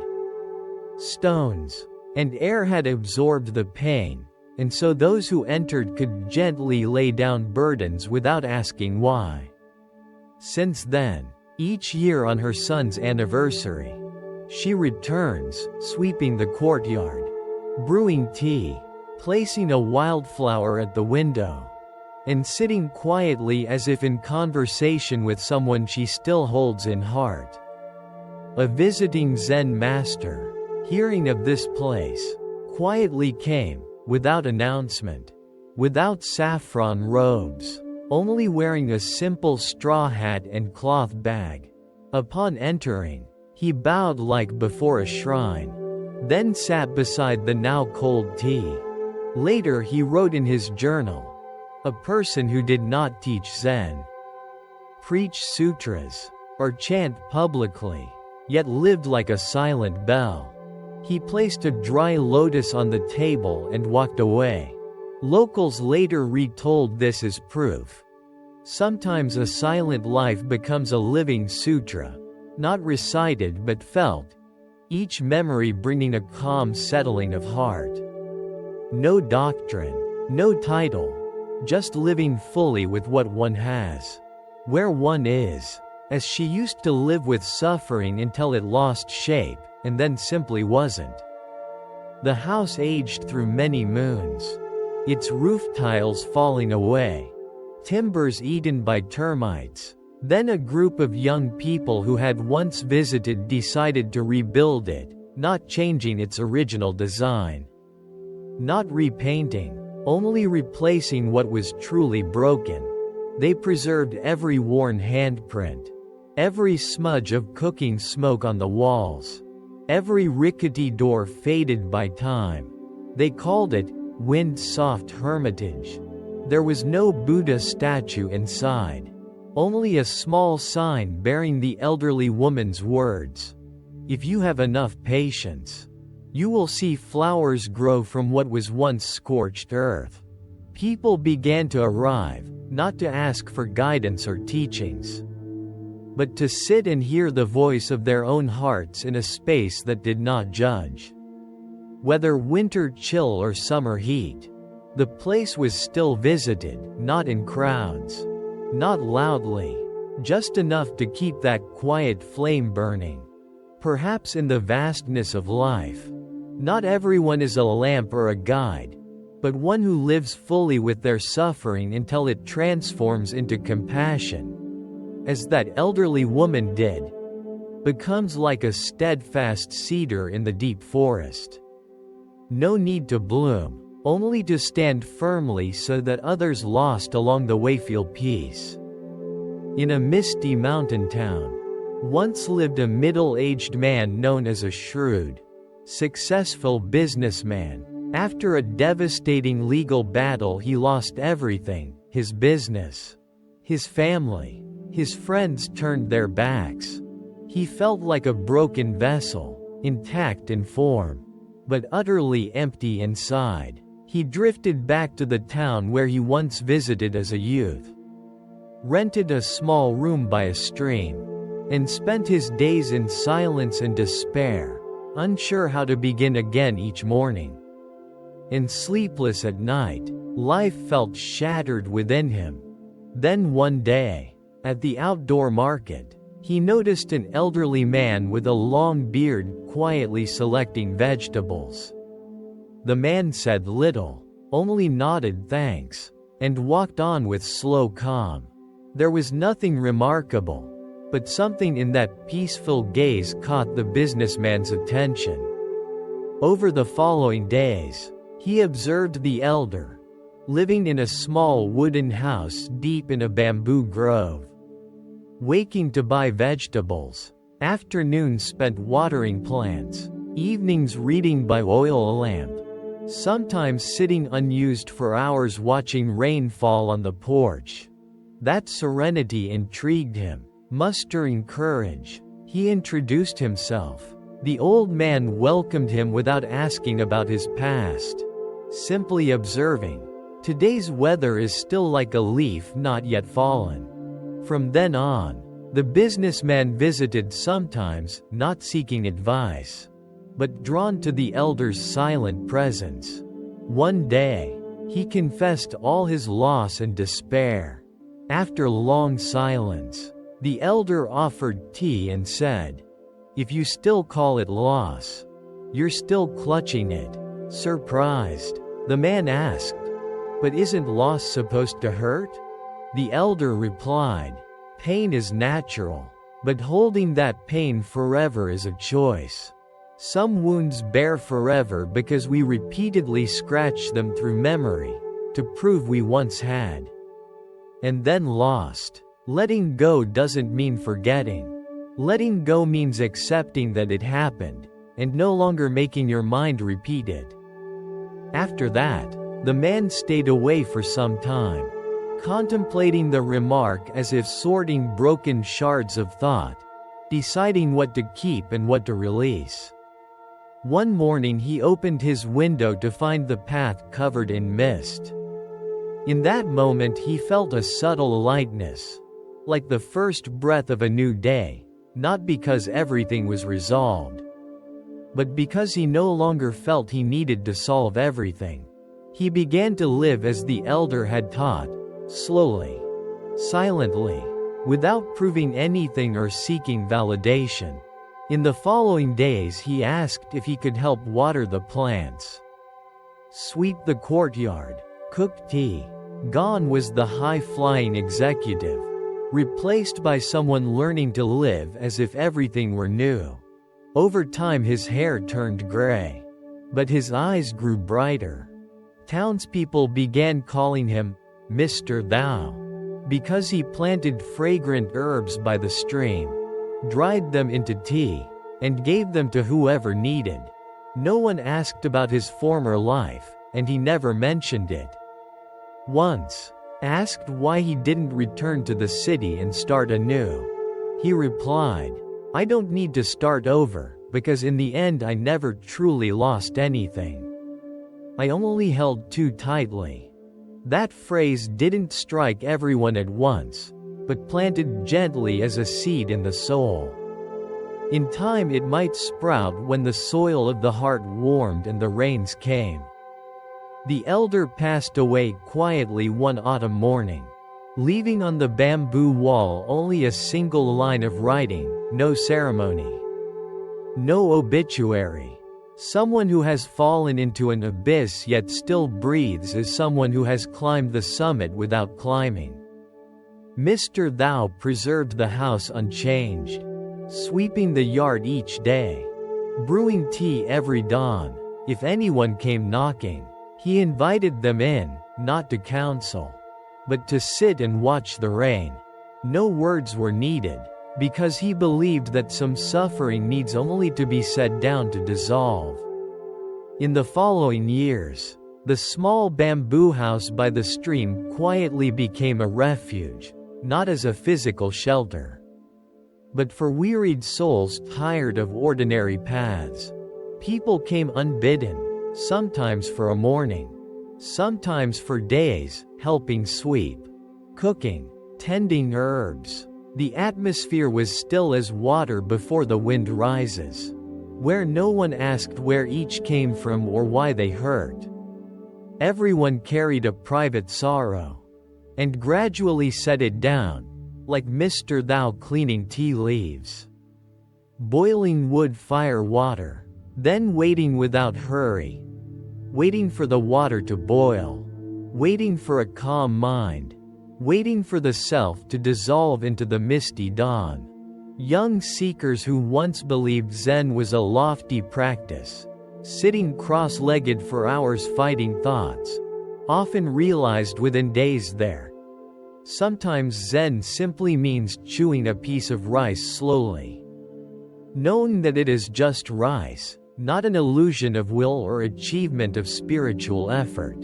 stones, and air had absorbed the pain, and so those who entered could gently lay down burdens without asking why. Since then, each year on her son's anniversary, she returns, sweeping the courtyard, brewing tea, placing a wildflower at the window, and sitting quietly as if in conversation with someone she still holds in heart. A visiting Zen master, hearing of this place, quietly came, without announcement, without saffron robes, only wearing a simple straw hat and cloth bag. Upon entering, he bowed like before a shrine, then sat beside the now cold tea. Later he wrote in his journal, "A person who did not teach Zen, preach sutras, or chant publicly, yet lived like a silent bell." He placed a dry lotus on the table and walked away. Locals later retold this as proof. Sometimes a silent life becomes a living sutra, not recited but felt, each memory bringing a calm settling of heart. No doctrine, no title, just living fully with what one has, where one is, as she used to live with suffering until it lost shape, and then simply wasn't. The house aged through many moons, its roof tiles falling away, timbers eaten by termites. Then a group of young people who had once visited decided to rebuild it, not changing its original design. Not repainting, only replacing what was truly broken. They preserved every worn handprint, every smudge of cooking smoke on the walls, every rickety door faded by time. They called it wind-soft hermitage. There was no Buddha statue inside, only a small sign bearing the elderly woman's words, "If you have enough patience, you will see flowers grow from what was once scorched earth." People began to arrive, not to ask for guidance or teachings, but to sit and hear the voice of their own hearts in a space that did not judge. Whether winter chill or summer heat, the place was still visited, not in crowds, not loudly, just enough to keep that quiet flame burning. Perhaps in the vastness of life, not everyone is a lamp or a guide, but one who lives fully with their suffering until it transforms into compassion, as that elderly woman did, becomes like a steadfast cedar in the deep forest. No need to bloom, only to stand firmly so that others lost along the way feel peace. In a misty mountain town, once lived a middle-aged man known as a shrewd, successful businessman. After a devastating legal battle, he lost everything: his business, his family, his friends turned their backs. He felt like a broken vessel, intact in form, but utterly empty inside. He drifted back to the town where he once visited as a youth, rented a small room by a stream, and spent his days in silence and despair, unsure how to begin again each morning. And sleepless at night, life felt shattered within him. Then one day, at the outdoor market, he noticed an elderly man with a long beard quietly selecting vegetables. The man said little, only nodded thanks, and walked on with slow calm. There was nothing remarkable, but something in that peaceful gaze caught the businessman's attention. Over the following days, he observed the elder, living in a small wooden house deep in a bamboo grove. Waking to buy vegetables, afternoons spent watering plants, evenings reading by oil lamp, sometimes sitting unused for hours watching rain fall on the porch. That serenity intrigued him. Mustering courage, he introduced himself. The old man welcomed him without asking about his past, simply observing, "Today's weather is still like a leaf not yet fallen." From then on, the businessman visited sometimes, not seeking advice, but drawn to the elder's silent presence. One day, he confessed all his loss and despair. After long silence, the elder offered tea and said, "If you still call it loss, you're still clutching it." Surprised, the man asked, "But isn't loss supposed to hurt?" The elder replied, "Pain is natural, but holding that pain forever is a choice. Some wounds bear forever because we repeatedly scratch them through memory, to prove we once had, and then lost. Letting go doesn't mean forgetting. Letting go means accepting that it happened, and no longer making your mind repeat it." After that, the man stayed away for some time, contemplating the remark as if sorting broken shards of thought, deciding what to keep and what to release. One morning he opened his window to find the path covered in mist. In that moment he felt a subtle lightness, like the first breath of a new day, not because everything was resolved, but because he no longer felt he needed to solve everything. He began to live as the elder had taught, slowly, silently, without proving anything or seeking validation. In the following days he asked if he could help water the plants, sweep the courtyard, cook tea. Gone was the high-flying executive, replaced by someone learning to live as if everything were new. Over time his hair turned gray, but his eyes grew brighter. Townspeople began calling him Mr. Thou, because he planted fragrant herbs by the stream, dried them into tea, and gave them to whoever needed. No one asked about his former life, and he never mentioned it. Once, asked why he didn't return to the city and start anew, he replied, "I don't need to start over, because in the end I never truly lost anything. I only held too tightly." That phrase didn't strike everyone at once, but planted gently as a seed in the soul. In time it might sprout when the soil of the heart warmed and the rains came. The elder passed away quietly one autumn morning, leaving on the bamboo wall only a single line of writing, no ceremony, no obituary. Someone who has fallen into an abyss yet still breathes is someone who has climbed the summit without climbing. Mr. Thou preserved the house unchanged, sweeping the yard each day, brewing tea every dawn. If anyone came knocking, he invited them in, not to counsel, but to sit and watch the rain. No words were needed, because he believed that some suffering needs only to be set down to dissolve. In the following years, the small bamboo house by the stream quietly became a refuge, not as a physical shelter, but for wearied souls tired of ordinary paths. People came unbidden, sometimes for a morning, sometimes for days, helping sweep, cooking, tending herbs. The atmosphere was still as water before the wind rises, where no one asked where each came from or why they hurt. Everyone carried a private sorrow, and gradually set it down, like Mr. Thou cleaning tea leaves, boiling wood fire water, then waiting without hurry, waiting for the water to boil, waiting for a calm mind, waiting for the self to dissolve into the misty dawn. Young seekers who once believed Zen was a lofty practice, sitting cross-legged for hours fighting thoughts, often realized within days there. Sometimes Zen simply means chewing a piece of rice slowly, knowing that it is just rice, not an illusion of will or achievement of spiritual effort.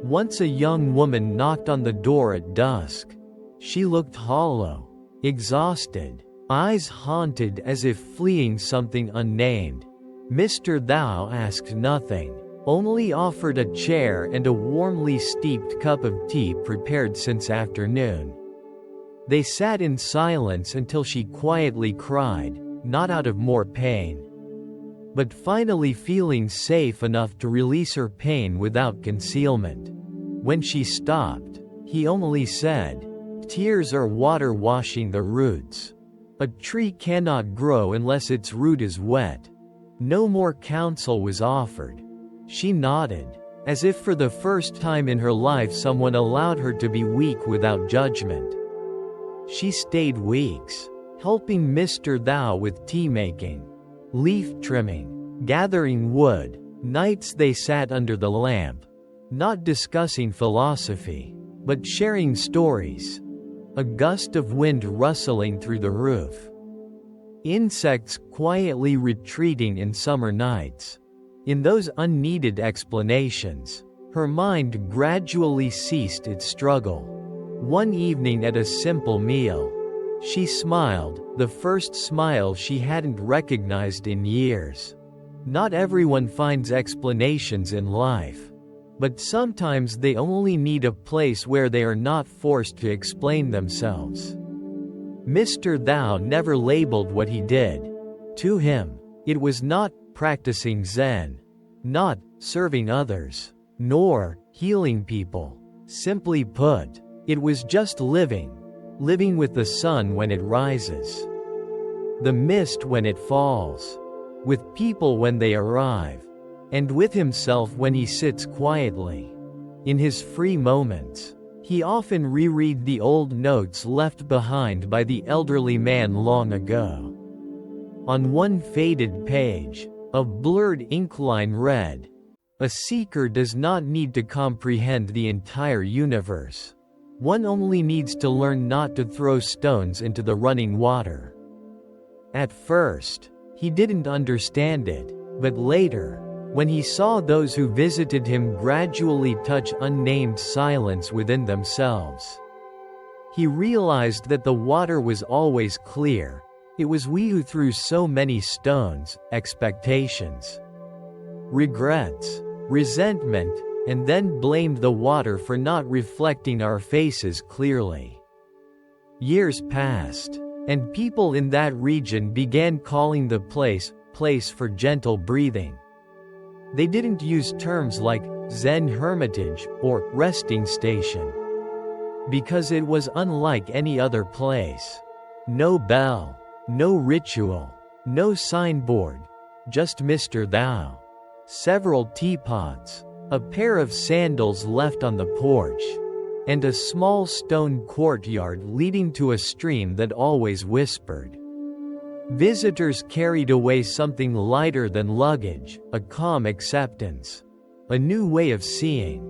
Once a young woman knocked on the door at dusk. She looked hollow, exhausted, eyes haunted as if fleeing something unnamed. Mr. Thou asked nothing, only offered a chair and a warmly steeped cup of tea prepared since afternoon. They sat in silence until she quietly cried, not out of more pain, but finally feeling safe enough to release her pain without concealment. When she stopped, he only said, "Tears are water washing the roots. A tree cannot grow unless its root is wet." No more counsel was offered. She nodded, as if for the first time in her life someone allowed her to be weak without judgment. She stayed weeks, helping Mr. Thou with tea making, leaf trimming, gathering wood. Nights they sat under the lamp, not discussing philosophy, but sharing stories. A gust of wind rustling through the roof. Insects quietly retreating in summer nights. In those unneeded explanations, her mind gradually ceased its struggle. One evening at a simple meal, she smiled, the first smile she hadn't recognized in years. Not everyone finds explanations in life, but sometimes they only need a place where they are not forced to explain themselves. Mr. Thou never labeled what he did. To him, it was not practicing Zen, not serving others, nor healing people. Simply put, it was just living with the sun when it rises, the mist when it falls, with people when they arrive, and with himself when he sits quietly. In his free moments, he often reread the old notes left behind by the elderly man long ago. On one faded page, a blurred ink line read, "A seeker does not need to comprehend the entire universe. One only needs to learn not to throw stones into the running water." At first, he didn't understand it, but later, when he saw those who visited him gradually touch unnamed silence within themselves, he realized that the water was always clear. It was we who threw so many stones, expectations, regrets, resentment, and then blamed the water for not reflecting our faces clearly. Years passed, and people in that region began calling the place for gentle breathing. They didn't use terms like Zen hermitage or resting station, because it was unlike any other place. No bell, no ritual, no signboard, just Mr. Thou. Several teapots, a pair of sandals left on the porch, and a small stone courtyard leading to a stream that always whispered. Visitors carried away something lighter than luggage, a calm acceptance, a new way of seeing,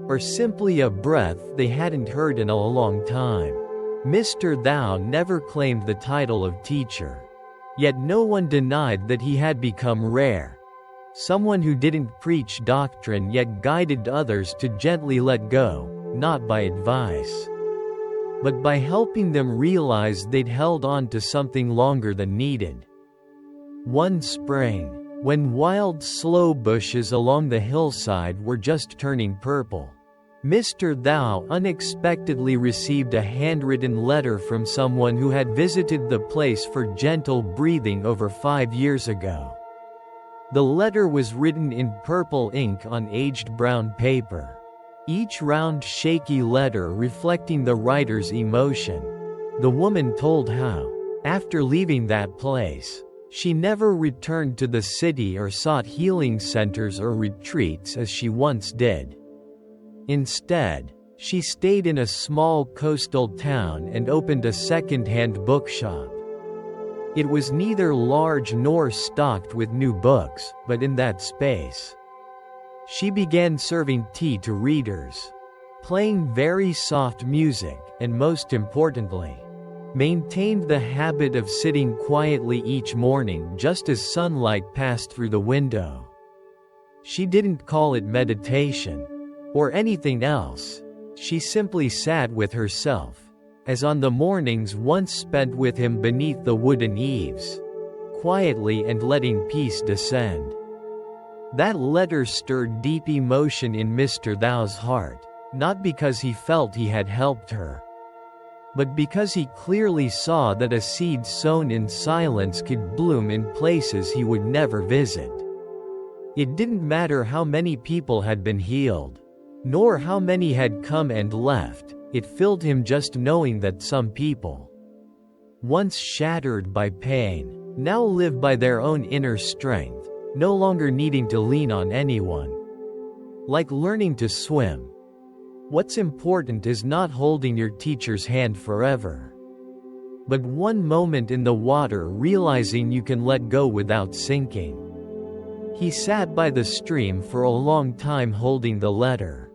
or simply a breath they hadn't heard in a long time. Mr. Thou never claimed the title of teacher. Yet no one denied that he had become rare. Someone who didn't preach doctrine yet guided others to gently let go, not by advice, but by helping them realize they'd held on to something longer than needed. One spring, when wild sloe bushes along the hillside were just turning purple, Mr. Thou unexpectedly received a handwritten letter from someone who had visited the place for gentle breathing over 5 years ago. The letter was written in purple ink on aged brown paper, each round shaky letter reflecting the writer's emotion. The woman told how, after leaving that place, she never returned to the city or sought healing centers or retreats as she once did. Instead, she stayed in a small coastal town and opened a second-hand bookshop. It was neither large nor stocked with new books, but in that space, she began serving tea to readers, playing very soft music, and most importantly, maintained the habit of sitting quietly each morning just as sunlight passed through the window. She didn't call it meditation or anything else. She simply sat with herself, as on the mornings once spent with him beneath the wooden eaves, quietly and letting peace descend. That letter stirred deep emotion in Mr. Thou's heart, not because he felt he had helped her, but because he clearly saw that a seed sown in silence could bloom in places he would never visit. It didn't matter how many people had been healed, nor how many had come and left. It filled him just knowing that some people, once shattered by pain, now live by their own inner strength, no longer needing to lean on anyone. Like learning to swim. What's important is not holding your teacher's hand forever, but one moment in the water, realizing you can let go without sinking. He sat by the stream for a long time, holding the letter,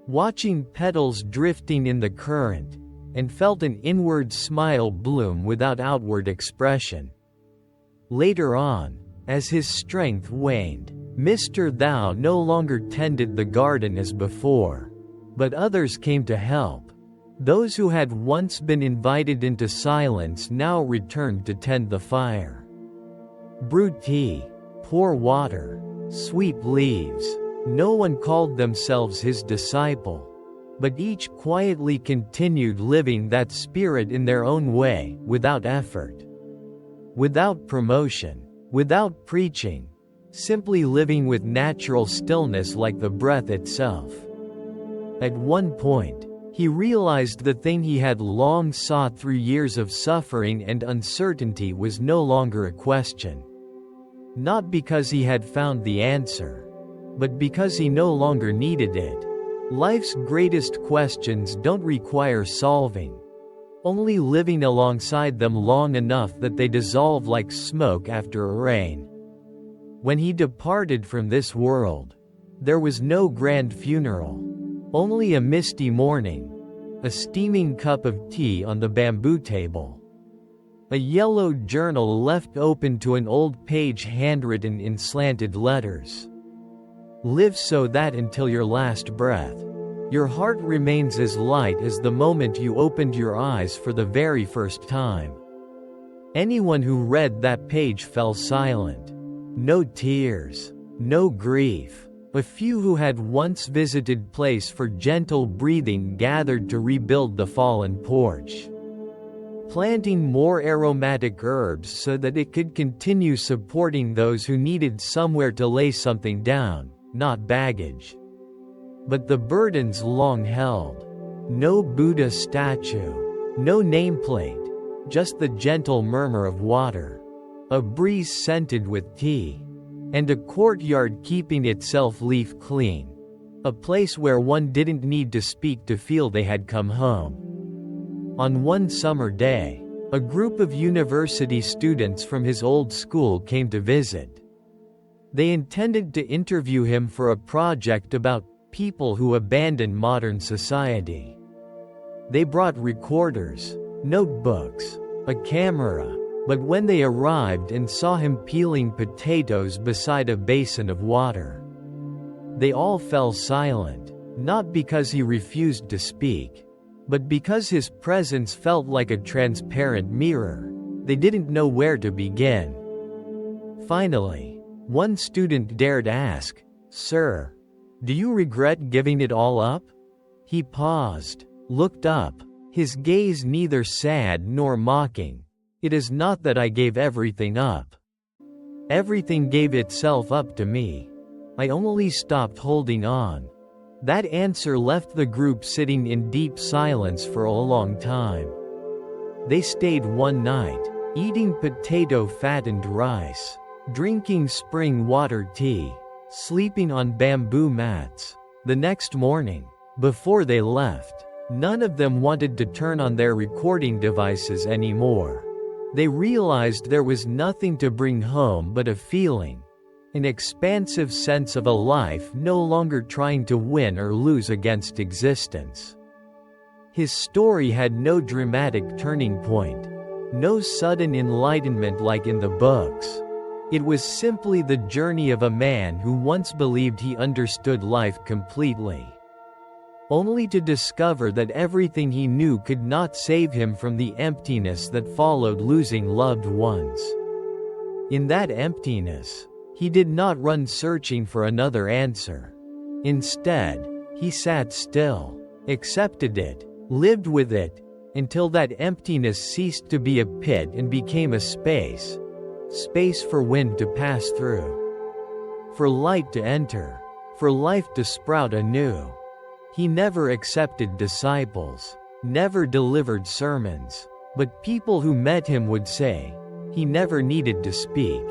watching petals drifting in the current, and felt an inward smile bloom without outward expression. Later on, as his strength waned, Mr. Thou no longer tended the garden as before, but others came to help. Those who had once been invited into silence now returned to tend the fire. Brew tea, pour water, sweep leaves. No one called themselves his disciple, but each quietly continued living that spirit in their own way, without effort, without promotion, without preaching, simply living with natural stillness like the breath itself. At one point, he realized the thing he had long sought through years of suffering and uncertainty was no longer a question. Not because he had found the answer, but because he no longer needed it. Life's greatest questions don't require solving, only living alongside them long enough that they dissolve like smoke after a rain. When he departed from this world, there was no grand funeral. Only a misty morning, a steaming cup of tea on the bamboo table, a yellow journal left open to an old page handwritten in slanted letters. Live so that until your last breath, your heart remains as light as the moment you opened your eyes for the very first time. Anyone who read that page fell silent. No tears, no grief. A few who had once visited place for gentle breathing gathered to rebuild the fallen porch, planting more aromatic herbs so that it could continue supporting those who needed somewhere to lay something down, not baggage, but the burdens long held. No Buddha statue, no nameplate, just the gentle murmur of water, a breeze scented with tea, and a courtyard keeping itself leaf clean. A place where one didn't need to speak to feel they had come home. On one summer day, a group of university students from his old school came to visit. They intended to interview him for a project about people who abandon modern society. They brought recorders, notebooks, a camera. But when they arrived and saw him peeling potatoes beside a basin of water, they all fell silent, not because he refused to speak, but because his presence felt like a transparent mirror. They didn't know where to begin. Finally, one student dared ask, "Sir, do you regret giving it all up?" He paused, looked up, his gaze neither sad nor mocking. "It is not that I gave everything up. Everything gave itself up to me. I only stopped holding on." That answer left the group sitting in deep silence for a long time. They stayed one night, eating potato-fattened rice, drinking spring water tea, sleeping on bamboo mats. The next morning, before they left, none of them wanted to turn on their recording devices anymore. They realized there was nothing to bring home but a feeling, an expansive sense of a life no longer trying to win or lose against existence. His story had no dramatic turning point, no sudden enlightenment like in the books. It was simply the journey of a man who once believed he understood life completely, only to discover that everything he knew could not save him from the emptiness that followed losing loved ones. In that emptiness, he did not run searching for another answer. Instead, he sat still, accepted it, lived with it, until that emptiness ceased to be a pit and became a space. Space for wind to pass through, for light to enter, for life to sprout anew. He never accepted disciples, never delivered sermons, but people who met him would say, he never needed to speak.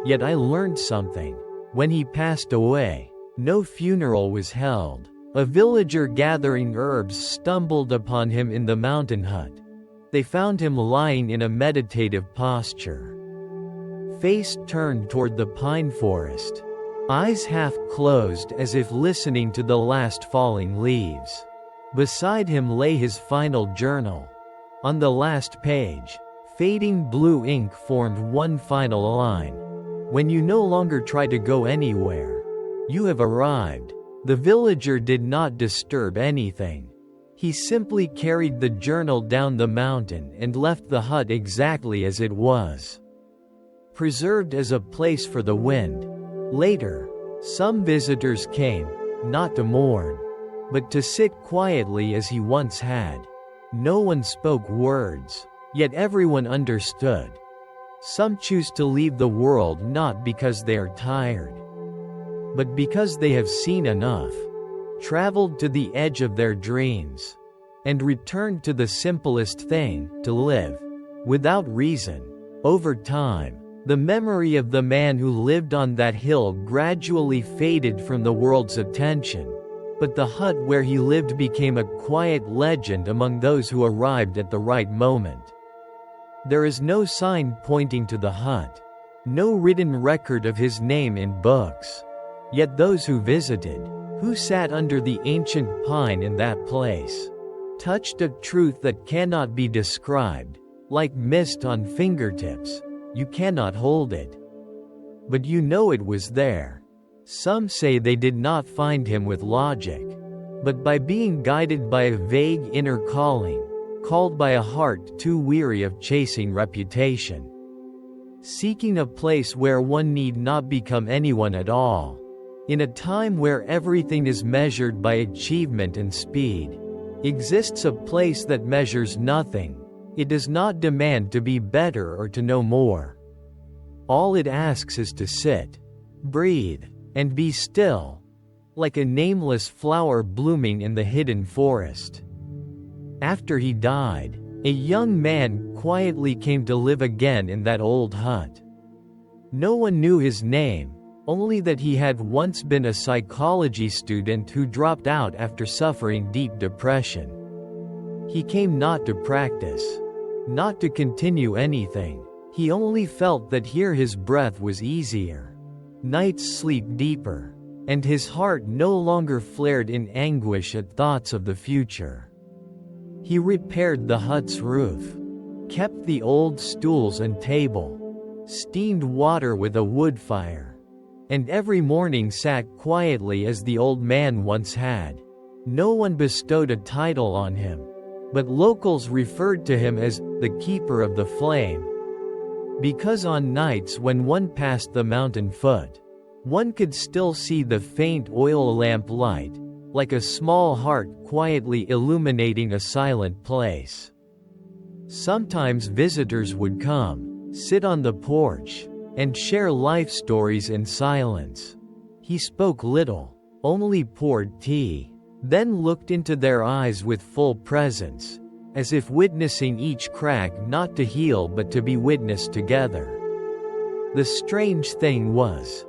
Yet I learned something. When he passed away, no funeral was held. A villager gathering herbs stumbled upon him in the mountain hut. They found him lying in a meditative posture, face turned toward the pine forest, eyes half closed as if listening to the last falling leaves. Beside him lay his final journal. On the last page, fading blue ink formed one final line. When you no longer try to go anywhere, you have arrived. The villager did not disturb anything. He simply carried the journal down the mountain and left the hut exactly as it was, preserved as a place for the wind. Later, some visitors came, not to mourn, but to sit quietly as he once had. No one spoke words, yet everyone understood. Some choose to leave the world not because they are tired, but because they have seen enough, traveled to the edge of their dreams, and returned to the simplest thing, to live, without reason. Over time, the memory of the man who lived on that hill gradually faded from the world's attention, but the hut where he lived became a quiet legend among those who arrived at the right moment. There is no sign pointing to the hut, no written record of his name in books. Yet those who visited, who sat under the ancient pine in that place, touched a truth that cannot be described, like mist on fingertips. You cannot hold it, but you know it was there. Some say they did not find him with logic, but by being guided by a vague inner calling, called by a heart too weary of chasing reputation, seeking a place where one need not become anyone at all. In a time where everything is measured by achievement and speed, exists a place that measures nothing. It does not demand to be better or to know more. All it asks is to sit, breathe, and be still, like a nameless flower blooming in the hidden forest. After he died, a young man quietly came to live again in that old hut. No one knew his name, only that he had once been a psychology student who dropped out after suffering deep depression. He came not to practice, not to continue anything. He only felt that here his breath was easier, nights sleep deeper, and his heart no longer flared in anguish at thoughts of the future. He repaired the hut's roof, kept the old stools and table, steamed water with a wood fire, and every morning sat quietly as the old man once had. No one bestowed a title on him, but locals referred to him as the keeper of the flame, because on nights when one passed the mountain foot, one could still see the faint oil lamp light, like a small heart quietly illuminating a silent place. Sometimes visitors would come, sit on the porch, and share life stories in silence. He spoke little, only poured tea, then looked into their eyes with full presence, as if witnessing each crack not to heal but to be witnessed together. The strange thing was,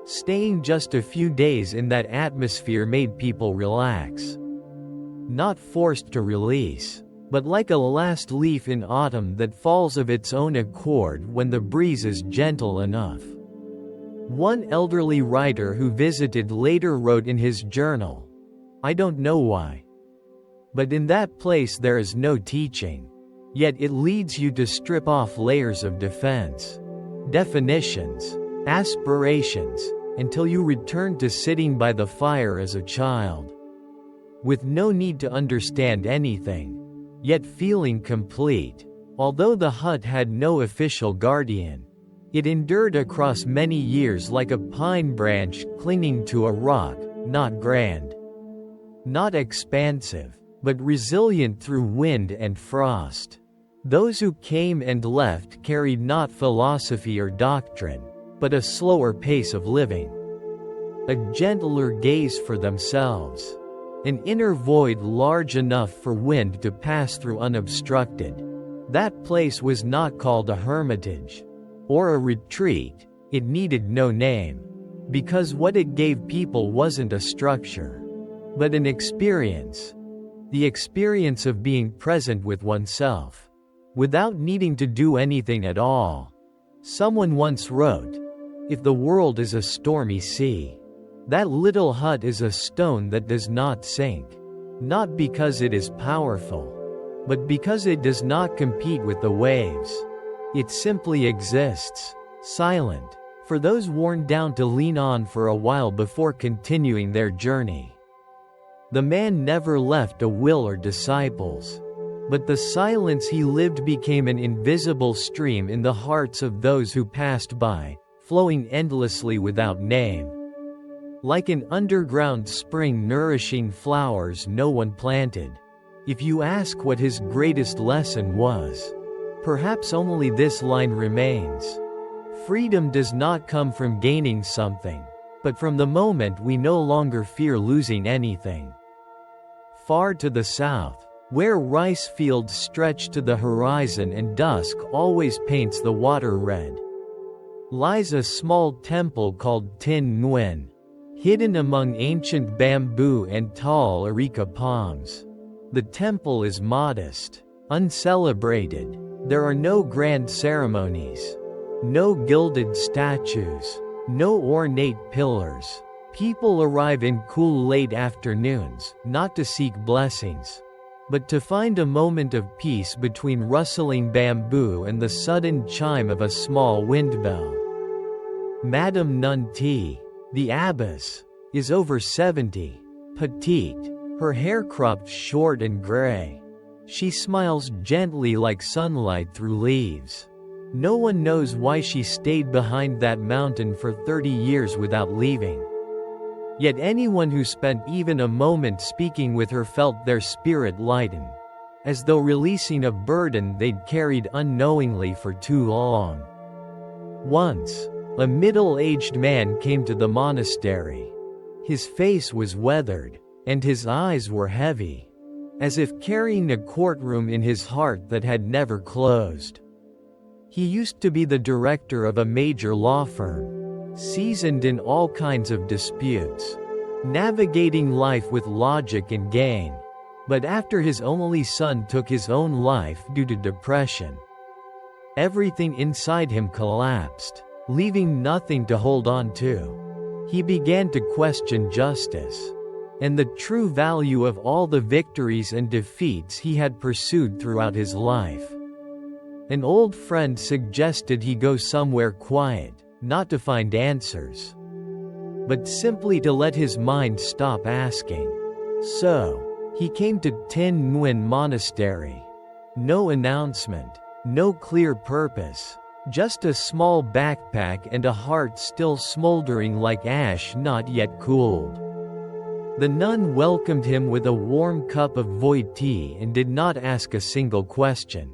staying just a few days in that atmosphere made people relax. Not forced to release, but like a last leaf in autumn that falls of its own accord when the breeze is gentle enough. One elderly writer who visited later wrote in his journal, "I don't know why, but in that place there is no teaching, yet it leads you to strip off layers of defense, definitions, aspirations, until you return to sitting by the fire as a child, with no need to understand anything, yet feeling complete." Although the hut had no official guardian, it endured across many years like a pine branch clinging to a rock, not grand, not expansive, but resilient through wind and frost. Those who came and left carried not philosophy or doctrine, but a slower pace of living, a gentler gaze for themselves, an inner void large enough for wind to pass through unobstructed. That place was not called a hermitage or a retreat. It needed no name, because what it gave people wasn't a structure, but an experience. The experience of being present with oneself, without needing to do anything at all. Someone once wrote, "If the world is a stormy sea, that little hut is a stone that does not sink, not because it is powerful, but because it does not compete with the waves. It simply exists, silent, for those worn down to lean on for a while before continuing their journey." The man never left a will or disciples, but the silence he lived became an invisible stream in the hearts of those who passed by, flowing endlessly without name. Like an underground spring nourishing flowers no one planted. If you ask what his greatest lesson was, perhaps only this line remains. Freedom does not come from gaining something, but from the moment we no longer fear losing anything. Far to the south, where rice fields stretch to the horizon and dusk always paints the water red, lies a small temple called Tin Nguyen, hidden among ancient bamboo and tall areca palms. The temple is modest, uncelebrated. There are no grand ceremonies, no gilded statues, no ornate pillars. People arrive in cool late afternoons, not to seek blessings, but to find a moment of peace between rustling bamboo and the sudden chime of a small wind bell. Madame Nun T, the abbess, is over 70, petite, her hair cropped short and gray. She smiles gently like sunlight through leaves. No one knows why she stayed behind that mountain for 30 years without leaving. Yet anyone who spent even a moment speaking with her felt their spirit lighten, as though releasing a burden they'd carried unknowingly for too long. Once, a middle-aged man came to the monastery. His face was weathered, and his eyes were heavy, as if carrying a courtroom in his heart that had never closed. He used to be the director of a major law firm, seasoned in all kinds of disputes, navigating life with logic and gain. But after his only son took his own life due to depression, everything inside him collapsed, leaving nothing to hold on to. He began to question justice and the true value of all the victories and defeats he had pursued throughout his life. An old friend suggested he go somewhere quiet, not to find answers, but simply to let his mind stop asking. So, he came to Tin Nguyen Monastery. No announcement, no clear purpose, just a small backpack and a heart still smoldering like ash not yet cooled. The nun welcomed him with a warm cup of voi tea and did not ask a single question.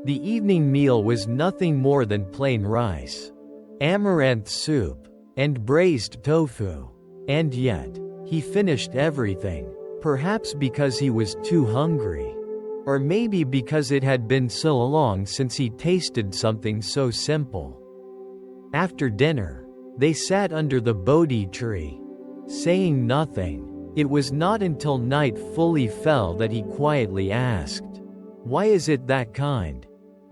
The evening meal was nothing more than plain rice, amaranth soup, and braised tofu. And yet, he finished everything, perhaps because he was too hungry, or maybe because it had been so long since he tasted something so simple. After dinner, they sat under the Bodhi tree, saying nothing. It was not until night fully fell that he quietly asked, "Why is it that kind,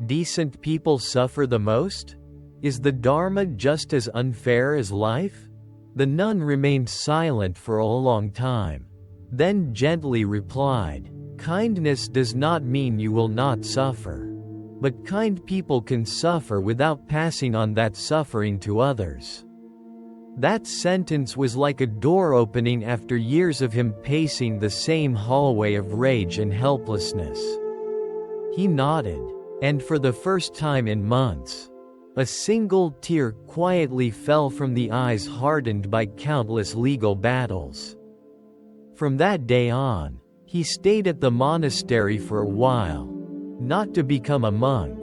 decent people suffer the most? Is the Dharma just as unfair as life?" The nun remained silent for a long time, then gently replied, "Kindness does not mean you will not suffer. But kind people can suffer without passing on that suffering to others." That sentence was like a door opening after years of him pacing the same hallway of rage and helplessness. He nodded, and for the first time in months, a single tear quietly fell from the eyes hardened by countless legal battles. From that day on, He stayed at the monastery for a while, not to become a monk,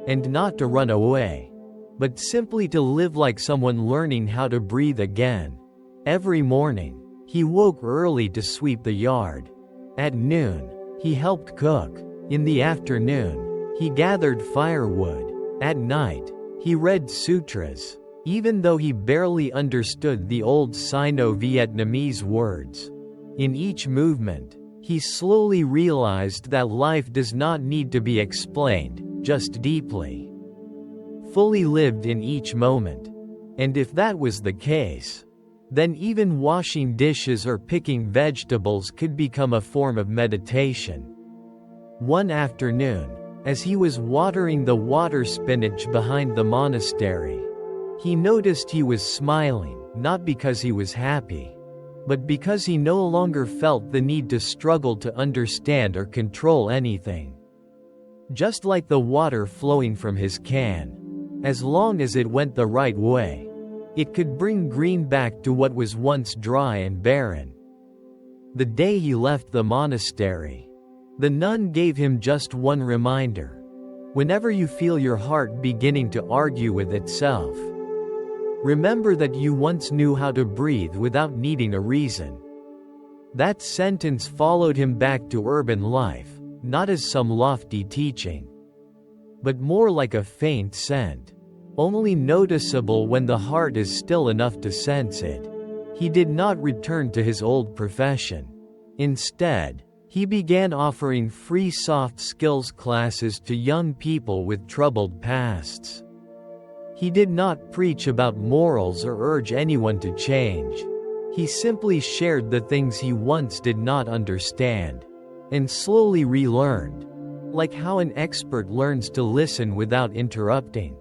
and not to run away, but simply to live like someone learning how to breathe again. Every morning, he woke early to sweep the yard. At noon, he helped cook. In the afternoon, he gathered firewood. At night, he read sutras, even though he barely understood the old Sino-Vietnamese words. In each movement, he slowly realized that life does not need to be explained, just deeply, fully lived in each moment. And if that was the case, then even washing dishes or picking vegetables could become a form of meditation. One afternoon, as he was watering the water spinach behind the monastery, he noticed he was smiling, not because he was happy, but because he no longer felt the need to struggle to understand or control anything. Just like the water flowing from his can, as long as it went the right way, it could bring green back to what was once dry and barren. The day he left the monastery, the nun gave him just one reminder. Whenever you feel your heart beginning to argue with itself, remember that you once knew how to breathe without needing a reason. That sentence followed him back to urban life, not as some lofty teaching, but more like a faint scent, only noticeable when the heart is still enough to sense it. He did not return to his old profession. Instead, he began offering free soft skills classes to young people with troubled pasts. He did not preach about morals or urge anyone to change. He simply shared the things he once did not understand, and slowly relearned, like how an expert learns to listen without interrupting.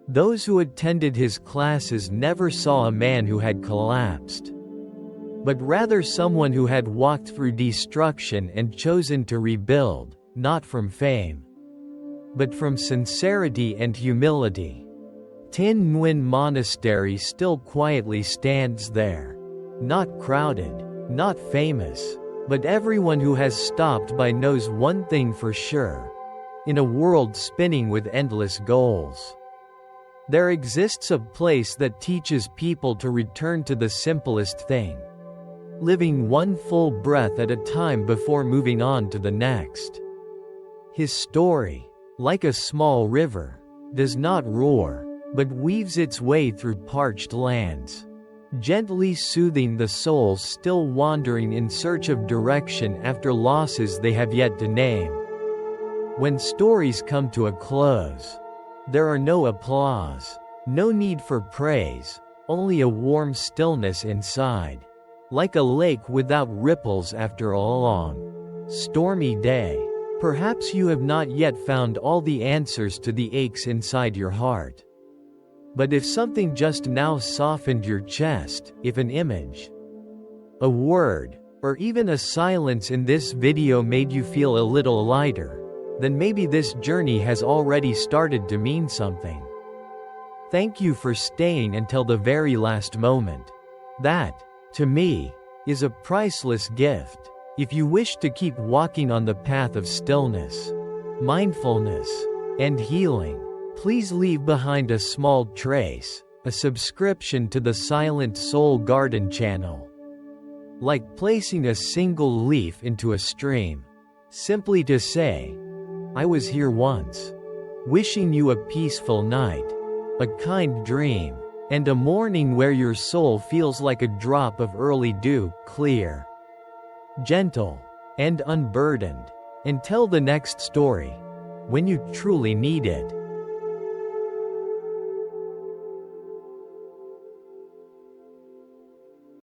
Those who attended his classes never saw a man who had collapsed, but rather someone who had walked through destruction and chosen to rebuild, not from fame, but from sincerity and humility. Tin Nguyen Monastery still quietly stands there. Not crowded, not famous, but everyone who has stopped by knows one thing for sure. In a world spinning with endless goals, there exists a place that teaches people to return to the simplest thing, living one full breath at a time before moving on to the next. His story, like a small river, does not roar, but weaves its way through parched lands, gently soothing the souls still wandering in search of direction after losses they have yet to name. When stories come to a close, there are no applause, no need for praise, only a warm stillness inside, like a lake without ripples after a long, stormy day. Perhaps you have not yet found all the answers to the aches inside your heart. But if something just now softened your chest, if an image, a word, or even a silence in this video made you feel a little lighter, then maybe this journey has already started to mean something. Thank you for staying until the very last moment. That, to me, is a priceless gift. If you wish to keep walking on the path of stillness, mindfulness, and healing, please leave behind a small trace, a subscription to the Silent Soul Garden channel. Like placing a single leaf into a stream, simply to say, I was here once. Wishing you a peaceful night, a kind dream, and a morning where your soul feels like a drop of early dew, clear, gentle, and unburdened. Until the next story, when you truly need it.